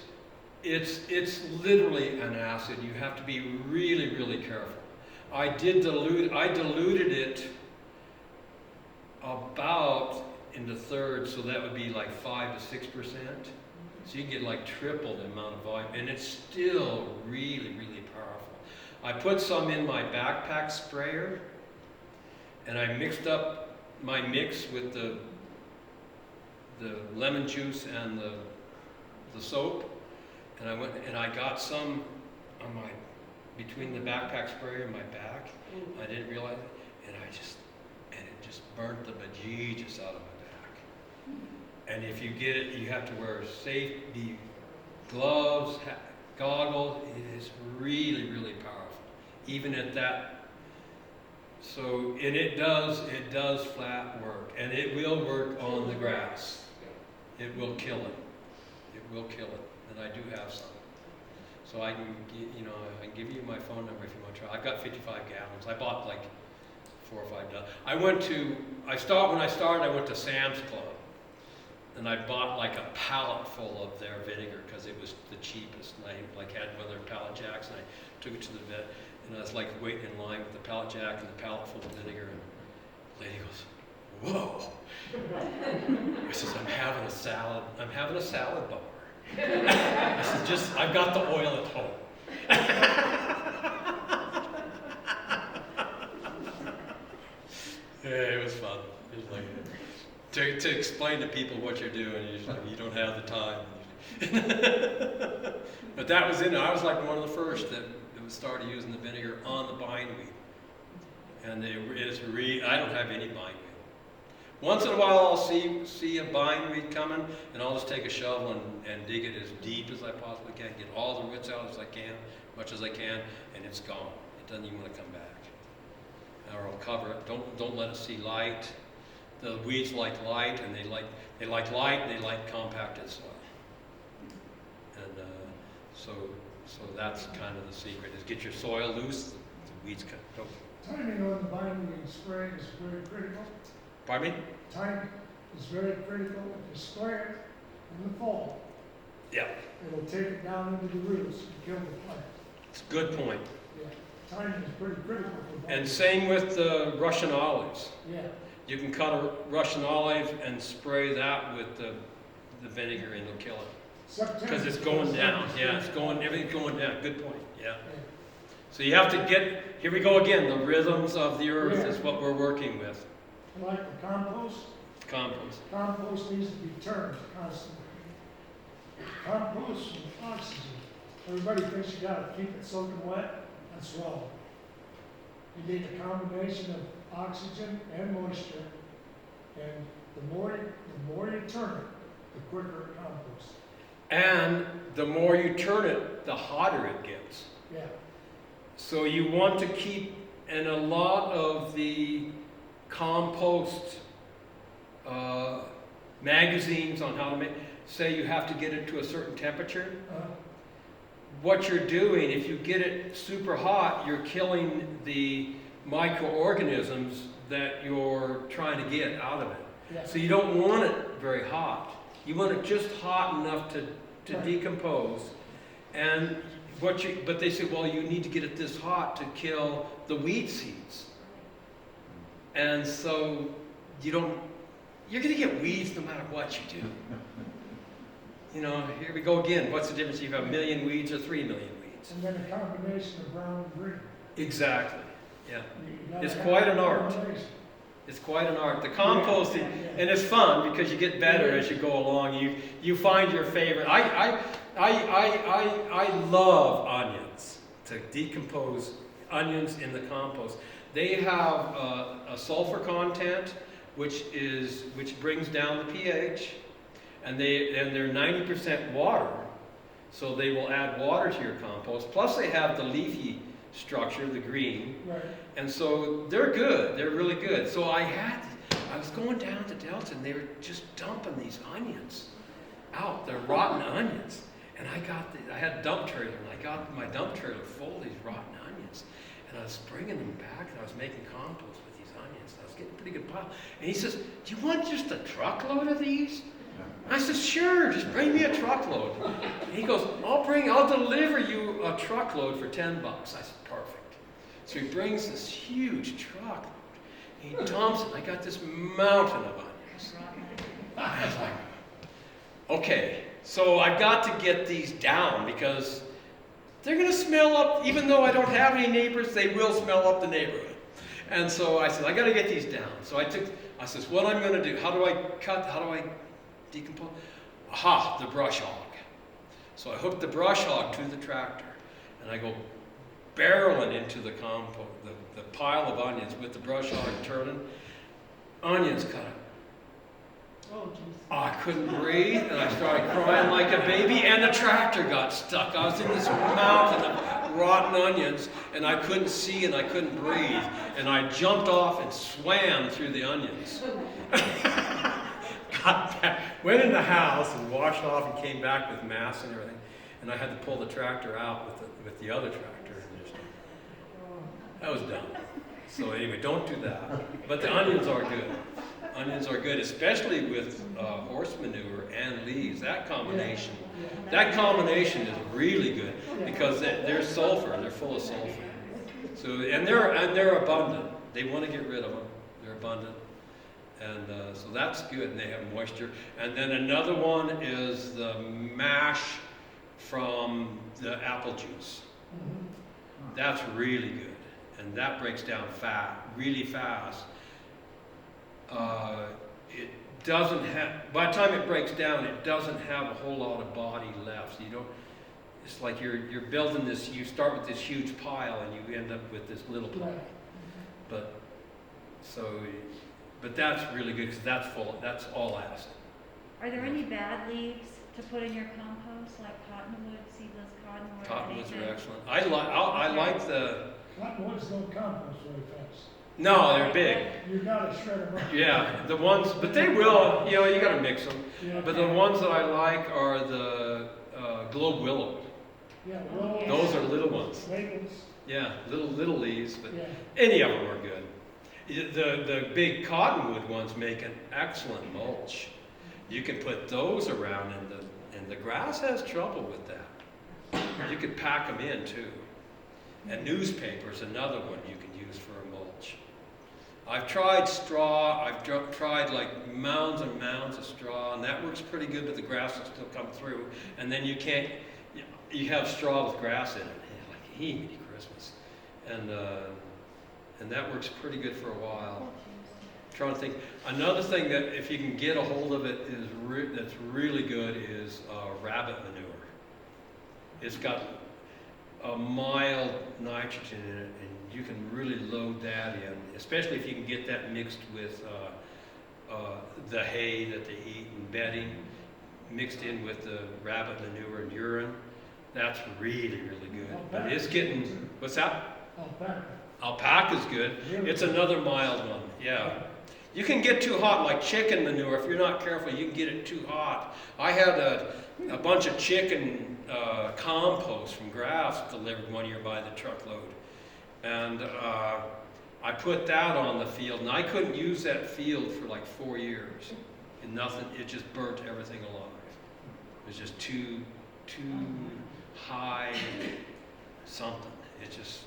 S1: literally an acid. You have to be really, really careful. I diluted it about in the third, so that would be like 5 to 6%. So you get like triple the amount of volume, and it's still really, really powerful. I put some in my backpack sprayer, and I mixed up my mix with the lemon juice and the soap, and I went and I got some on between the backpack sprayer and my back. I didn't realize it, and it just burnt the bejesus out of my back. And if you get it, you have to wear safety gloves, goggles. It is really, really powerful, even at that. So, and it does flat work, and it will work on the grass. It will kill it. It will kill it, and I do have some. So I can, I can give you my phone number if you want to try. I've got 55 gallons. I bought like 4 or 5 dozen. When I started, I went to Sam's Club, and I bought like a pallet full of their vinegar because it was the cheapest. And I had one of their pallet jacks, and I took it to the vet, and I was like waiting in line with the pallet jack and the pallet full of vinegar, and the lady goes, "Whoa!" I says, "I'm having a salad bar." I said, "I've got the oil at home." Yeah, it was fun. It was like to explain to people what you're doing. You don't have the time. But that was I was like one of the first that started using the vinegar on the bindweed, and I don't have any bindweed. Once in a while, I'll see a bindweed coming, and I'll just take a shovel and dig it as deep as I possibly can, get all the roots out as I can, much as I can, and it's gone. It doesn't even want to come back. Or I'll cover it. Don't let it see light. The weeds like light, and they like light, and they like compacted soil. And so that's kind of the secret: is get your soil loose, the weeds don't.
S4: Timing on the binding and spraying is very critical.
S1: Pardon me?
S4: Time, is very critical. If you spray it in the fall,
S1: Yeah,
S4: it'll take it down into the roots and kill the plant.
S1: it's a good point.
S4: Yeah, timing is pretty critical for
S1: And
S4: both.
S1: same with the Russian olives.
S4: Yeah,
S1: You can cut a Russian olive and spray that with the vinegar and it'll kill it.
S4: September.
S1: Because it's going down, yeah, it's going, everything's going down, good point, yeah.
S4: Yeah.
S1: So you have to get, here we go again, the rhythms of the earth is what we're working with,
S4: Like the compost,
S1: compost.
S4: compost needs to be turned constantly. Compost and oxygen. Everybody thinks you gotta keep it soaking wet, that's wrong. You need a combination of oxygen and moisture, and the more you turn it, the quicker it composts.
S1: And the more you turn it, the hotter it gets.
S4: Yeah,
S1: So you want to keep, and a lot of the compost magazines on how to make, say you have to get it to a certain temperature. What you're doing, if you get it super hot, you're killing the microorganisms that you're trying to get out of it.
S4: yeah.
S1: So you don't want it very hot. You want it just hot enough to
S4: Right.
S1: decompose. And but they say, well, you need to get it this hot to kill the weed seeds. And so you're going to get weeds no matter what you do. You know, here we go again. What's the difference if you have 1 million weeds or 3 million weeds?
S4: And then a combination of brown and green.
S1: Exactly. Yeah.
S4: You gotta
S1: It's
S4: have
S1: quite
S4: a
S1: an art.
S4: combination.
S1: It's quite an art. The composting,
S4: Yeah.
S1: and it's fun because you get better as you go along. You find your favorite. I love onions, to decompose onions in the compost. They have a sulfur content which brings down the pH, and they're 90% water, so they will add water to your compost. Plus they have the leafy structure, the green.
S4: Right.
S1: And so they're good. They're really good. So I was going down to Delta and they were just dumping these onions out. They're rotten onions. And I had a dump trailer and I got my dump trailer full of these rotten onions. And I was bringing them back and I was making compost with these onions. And I was getting a pretty good pile. And he says, do you want just a truckload of these? I said, sure, just bring me a truckload. And he goes, I'll deliver you a truckload for $10. I said, perfect. So he brings this huge truckload. He dumps it. I got this mountain of onions. I was like, okay, so I've got to get these down because they're going to smell up, even though I don't have any neighbors, they will smell up the neighborhood. And so I said, I got to get these down. So I says, what I'm going to do, how do I decompose? Aha, the brush hog. So I hooked the brush hog to the tractor and I go barreling into the compost, the pile of onions with the brush hog turning. Onions cut it.
S4: Oh, geez.
S1: I couldn't breathe and I started crying like a baby and the tractor got stuck. I was in this mountain of rotten onions and I couldn't see and I couldn't breathe. And I jumped off and swam through the onions. Got back, went in the house and washed off and came back with mass and everything. And I had to pull the tractor out with the other tractor. And just, that was dumb. So anyway, don't do that. But the onions are good. Onions are good, especially with horse manure and leaves. That combination is really good because they're sulfur. They're full of sulfur. So and they're abundant. They want to get rid of them. They're abundant. And so that's good, and they have moisture. And then another one is the mash from the apple juice. That's really good, and that breaks down fat really fast. It doesn't have, by the time it breaks down, it doesn't have a whole lot of body left. So you don't, it's like you're building this, you start with this huge pile and you end up with this little pile. But that's really good because that's all acid.
S2: Are there any bad leaves to put in your compost, like cottonwood, seedless cottonwood?
S1: Cottonwoods
S2: anything?
S1: are excellent. I like the,
S4: Cottonwoods don't compost very fast.
S1: no, they're big.
S4: You gotta shred them up.
S1: Yeah, the ones, but they will, you gotta mix them.
S4: Yeah.
S1: But the ones that I like are the globe willow.
S4: Yeah, willows.
S1: Those are little ones.
S4: Maples.
S1: Yeah, little leaves, but
S4: Yeah.
S1: any of them are good. The big cottonwood ones make an excellent mulch. You can put those around, and the grass has trouble with that. You could pack them in too. And newspaper's another one you can use for a mulch. I've tried straw. I've tried like mounds and mounds of straw, and that works pretty good, but the grass will still come through. And then you can't. You have straw with grass in it. And like, hey, Christmas, and that works pretty good for a while. Trying to think. Another thing that if you can get a hold of it is that's really good is rabbit manure. It's got a mild nitrogen in it, and you can really load that in, especially if you can get that mixed with the hay that they eat and bedding, mixed in with the rabbit manure and urine. That's really, really good. But it's getting, what's that?
S4: Alpaca.
S1: Alpaca's good. It's another mild one, yeah. You can get too hot, like chicken manure. If you're not careful, you can get it too hot. I had a bunch of chicken compost from Grass delivered one year by the truckload. And I put that on the field, and I couldn't use that field for like 4 years. And nothing, it just burnt everything alive. It was just too high something. It's just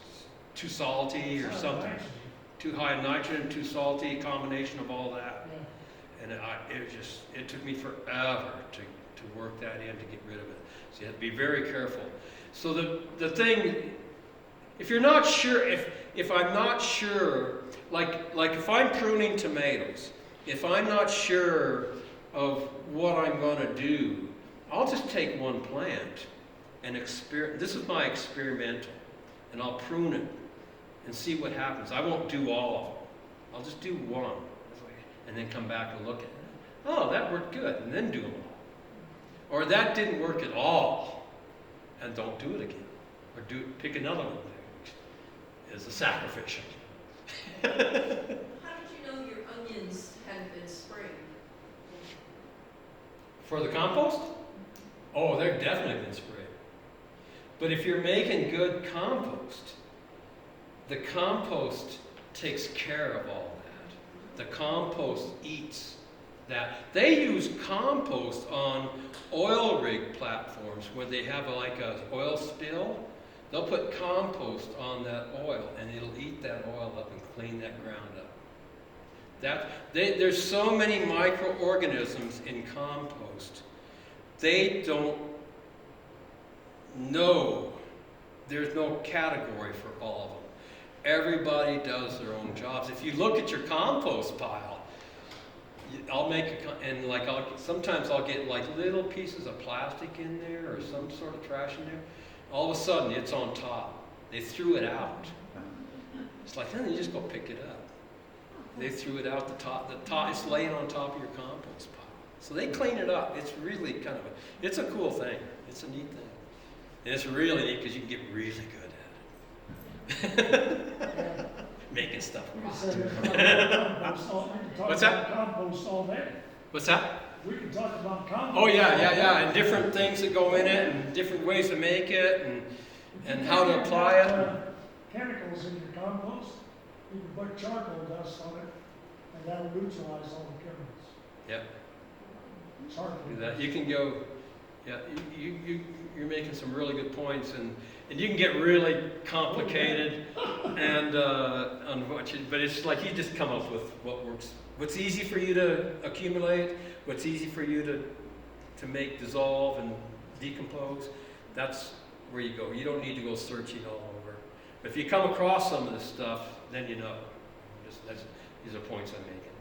S1: too salty or something. Too high in nitrogen, too salty, a combination of all that. And it took me forever to work that in, to get rid of it. So you have to be very careful. So the thing, if you're not sure, if I'm not sure, like if I'm pruning tomatoes, if I'm not sure of what I'm going to do, I'll just take one plant and this is my experimental, and I'll prune it and see what happens. I won't do all of them. I'll just do one, and then come back and look at it. Oh, that worked good, and then do them all. Or that didn't work at all, and don't do it again. Or pick another one as a sacrificial.
S5: How did you know your onions hadn't been sprayed?
S1: For the compost? Oh, they've definitely been sprayed. But if you're making good compost, the compost takes care of all that. The compost eats that. They use compost on oil rig platforms where they have like an oil spill. They'll put compost on that oil, and it'll eat that oil up and clean that ground up. There's so many microorganisms in compost. They don't know. There's no category for all of them. Everybody does their own jobs. If you look at your compost pile, sometimes I'll get like little pieces of plastic in there or some sort of trash in there. All of a sudden, it's on top. They threw it out. It's like, then you just go pick it up. They threw it out the top. It's laying on top of your compost pile. So they clean it up. It's really it's a cool thing. It's a neat thing. And it's really neat because you can get really good at it. Making stuff. What's that?
S4: Compost all day.
S1: What's that?
S4: We can talk about compost.
S1: Oh yeah, and different things that go in it, and different ways to make it, and how to apply it.
S4: Chemicals in your compost, you can put charcoal dust on it, and that'll neutralize all the chemicals.
S1: Yep.
S4: It's hard to
S1: Do that. You can go. Yeah, you're making some really good points, and you can get really complicated, and on what but it's like you just come up with what works. What's easy for you to accumulate, what's easy for you to make dissolve and decompose, that's where you go. You don't need to go searching all over. But if you come across some of this stuff, then you know. These are points I'm making.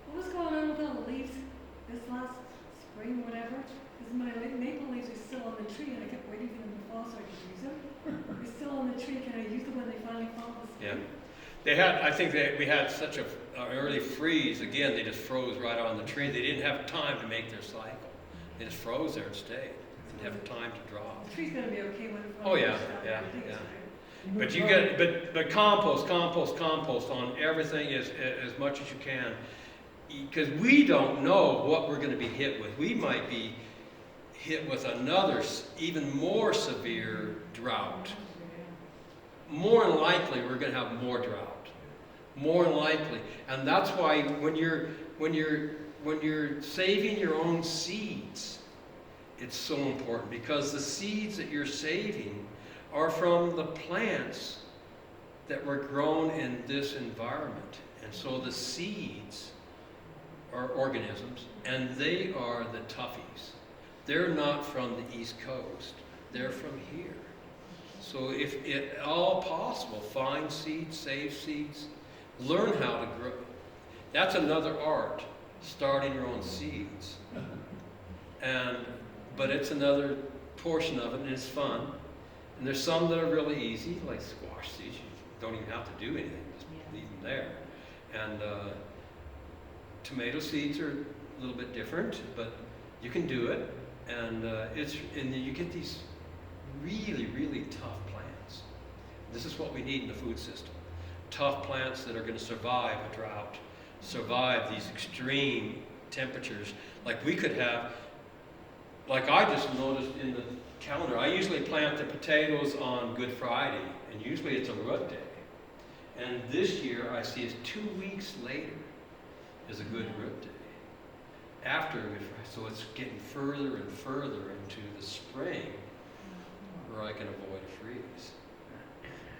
S6: What was going on with all the leaves this last spring, whatever? Because my maple leaves are still on the tree, and I kept waiting for them to fall so I could use them. They're still on the tree. Can I use them when they finally fall this spring?
S1: Yeah. We had such an early freeze. Again, they just froze right on the tree. They didn't have time to make their cycle. They just froze there and stayed. They didn't have time to drop.
S6: The tree's going to be okay when it falls.
S1: Oh yeah. But you get, but compost on everything as much as you can, because we don't know what we're going to be hit with. We might be hit with another, even more severe drought. More than likely, we're going to have more drought. more than likely. And that's why when you're saving your own seeds, it's so important, because the seeds that you're saving are from the plants that were grown in this environment. And so the seeds are organisms, and they are the toughies. They're not from the East Coast. They're from here. So if at all possible, find seeds, save seeds, learn how to grow. That's another art, starting your own seeds. But it's another portion of it, and it's fun. And there's some that are really easy, like squash seeds. You don't even have to do anything, just leave them there. And tomato seeds are a little bit different, but you can do it. And you get these really, really tough plants. This is what we need in the food system. Tough plants that are going to survive a drought, survive these extreme temperatures. Like we could have, like I just noticed in the calendar, I usually plant the potatoes on Good Friday, and usually it's a root day. And this year I see it's 2 weeks later is a good root day. After Good Friday, so it's getting further and further into the spring where I can avoid a freeze.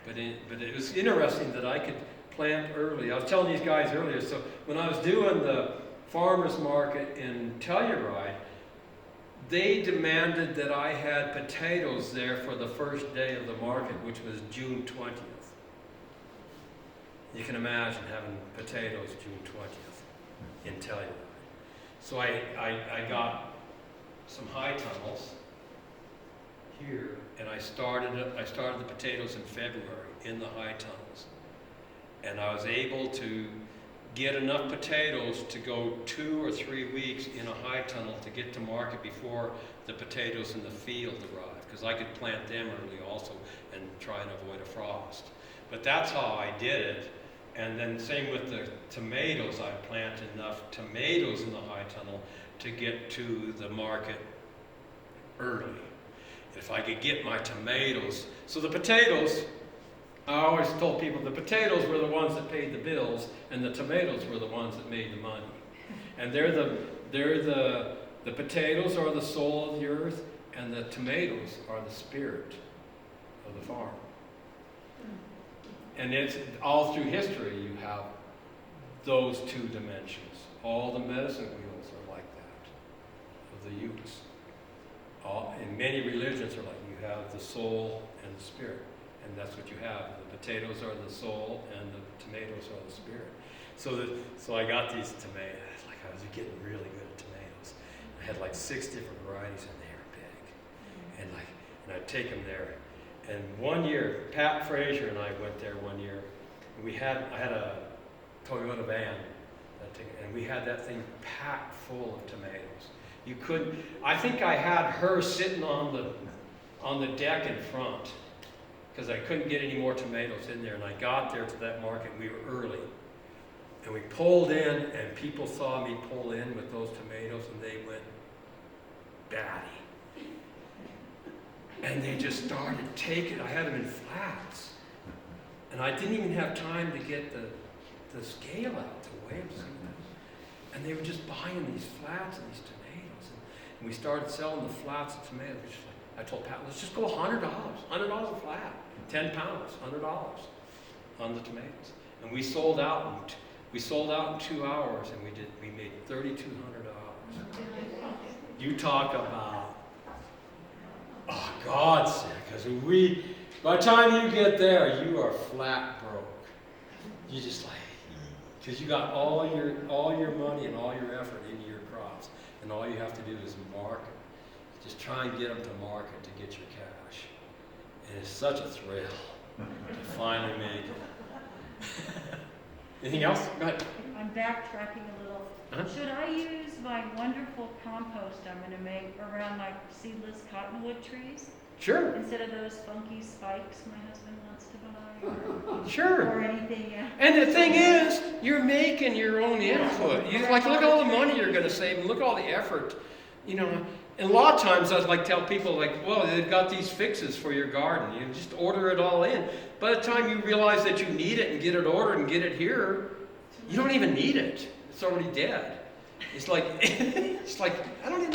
S1: But it was interesting that I could plant early. I was telling these guys earlier, so when I was doing the farmers market in Telluride, they demanded that I had potatoes there for the first day of the market, which was June 20th. You can imagine having potatoes June 20th in Telluride. So I got some high tunnels here, and I started the potatoes in February in the high tunnels. And I was able to get enough potatoes to go 2 or 3 weeks in a high tunnel to get to market before the potatoes in the field arrived, because I could plant them early also and try and avoid a frost. But that's how I did it. And then same with the tomatoes, I plant enough tomatoes in the high tunnel to get to the market early. If I could get my tomatoes, so the potatoes, I always told people the potatoes were the ones that paid the bills, and the tomatoes were the ones that made the money. And the potatoes are the soul of the earth, and the tomatoes are the spirit of the farm. And it's all through history you have those two dimensions. All the medicine wheels are like that, of the utes. In many religions are like, you have the soul and the spirit. And that's what you have. The potatoes are the soul and the tomatoes are the spirit. So I got these tomatoes. Like I was getting really good at tomatoes. I had like 6 different varieties and they were big. And I'd take them there. And one year, Pat Frazier and I went there one year. And I had a Toyota van, and we had that thing packed full of tomatoes. You couldn't. I think I had her sitting on the deck in front, because I couldn't get any more tomatoes in there. And I got there to that market. We were early, and we pulled in, and people saw me pull in with those tomatoes, and they went batty. And they just started taking. I had them in flats, and I didn't even have time to get the scale out to weigh them. And they were just buying these flats and these tomatoes, and we started selling the flats of tomatoes. I told Pat, let's just go $100 a flat, 10 pounds, $100 on the tomatoes, and we sold out. We sold out in 2 hours, and we made $3,200. You talk about. Oh, God's sake, because by the time you get there, you are flat broke. You just because you got all your money and all your effort into your crops, and all you have to do is market. Just try and get them to market to get your cash. And it's such a thrill to finally make it. Anything else? Go ahead.
S2: I'm backtracking a little.
S1: Uh-huh.
S2: Should I use my wonderful compost I'm going to make around my seedless cottonwood trees?
S1: Sure.
S2: Instead of those funky spikes my husband wants to buy?
S1: Sure.
S2: Or anything else?
S1: And the thing is, you're making your own input. Look at all the money you're going to save, and look at all the effort You know, and a lot of times I like tell people like, well, they've got these fixes for your garden. You just order it all in. By the time you realize that you need it and get it ordered and get it here, you don't even need it. It's already dead. It's like, it's like I didn't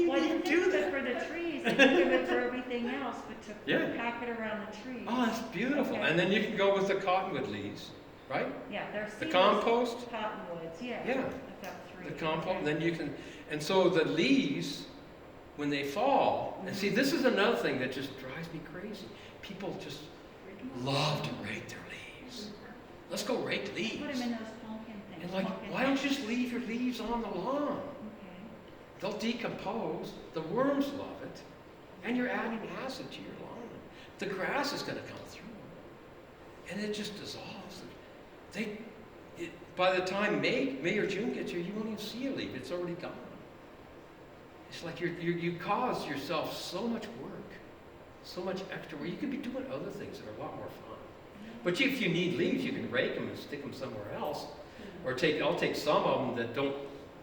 S2: Well, I
S1: even
S2: didn't
S1: do
S2: think of it
S1: that.
S2: for the trees, I think of it for everything else, but to
S1: Yeah.
S2: pack it around the trees.
S1: Oh, that's beautiful.
S2: Okay.
S1: And then you can go with the cottonwood leaves, right?
S2: Yeah, there's
S1: The
S2: seedless
S1: compost,
S2: cottonwoods, yeah.
S1: Yeah.
S2: I've got 3.
S1: the compost. Then you can, and so the leaves, when they fall, and see, this is another thing that just drives me crazy. People just love to rake their leaves. Let's go rake leaves.
S2: Put them in those pumpkin things.
S1: And like,
S2: pumpkin
S1: why don't you
S2: things.
S1: just leave your leaves on the lawn?
S2: Okay.
S1: They'll decompose. The worms love it. And you're adding acid to your lawn. The grass is going to come through. And it just dissolves. By the time May or June gets here, you won't even see a leaf. It's already gone. It's like you cause yourself so much work, so much extra work. You could be doing other things that are a lot more fun. But if you need leaves, you can rake them and stick them somewhere else. Or I'll take some of them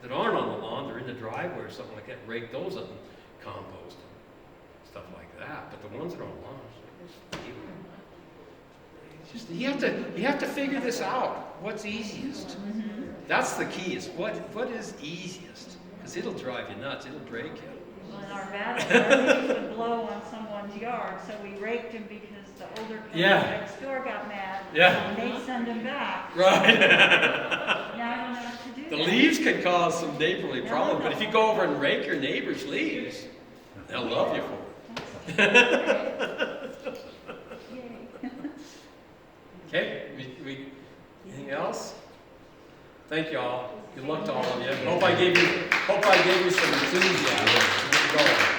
S1: that aren't on the lawn, they're in the driveway or something like that, rake those up and compost them, stuff like that. But the ones that are on the lawn, you have to figure this out. What's easiest? That's the key. Is what is easiest? Because it'll drive you nuts. It'll break you.
S2: Well, in our battle, our leaves would blow on someone's yard, so we raked them because the older couple
S1: Yeah.
S2: next door got mad.
S1: Yeah.
S2: And they'd send them back.
S1: Right.
S2: Now I don't know what to do.
S1: The
S2: then.
S1: leaves can cause some neighborly problems, but if you go over and rake your neighbor's leaves, they'll love you for it.
S2: Yay.
S1: Okay, anything else? Thank you all. Good luck to all of you. Hope I gave you some enthusiasm. Keep going.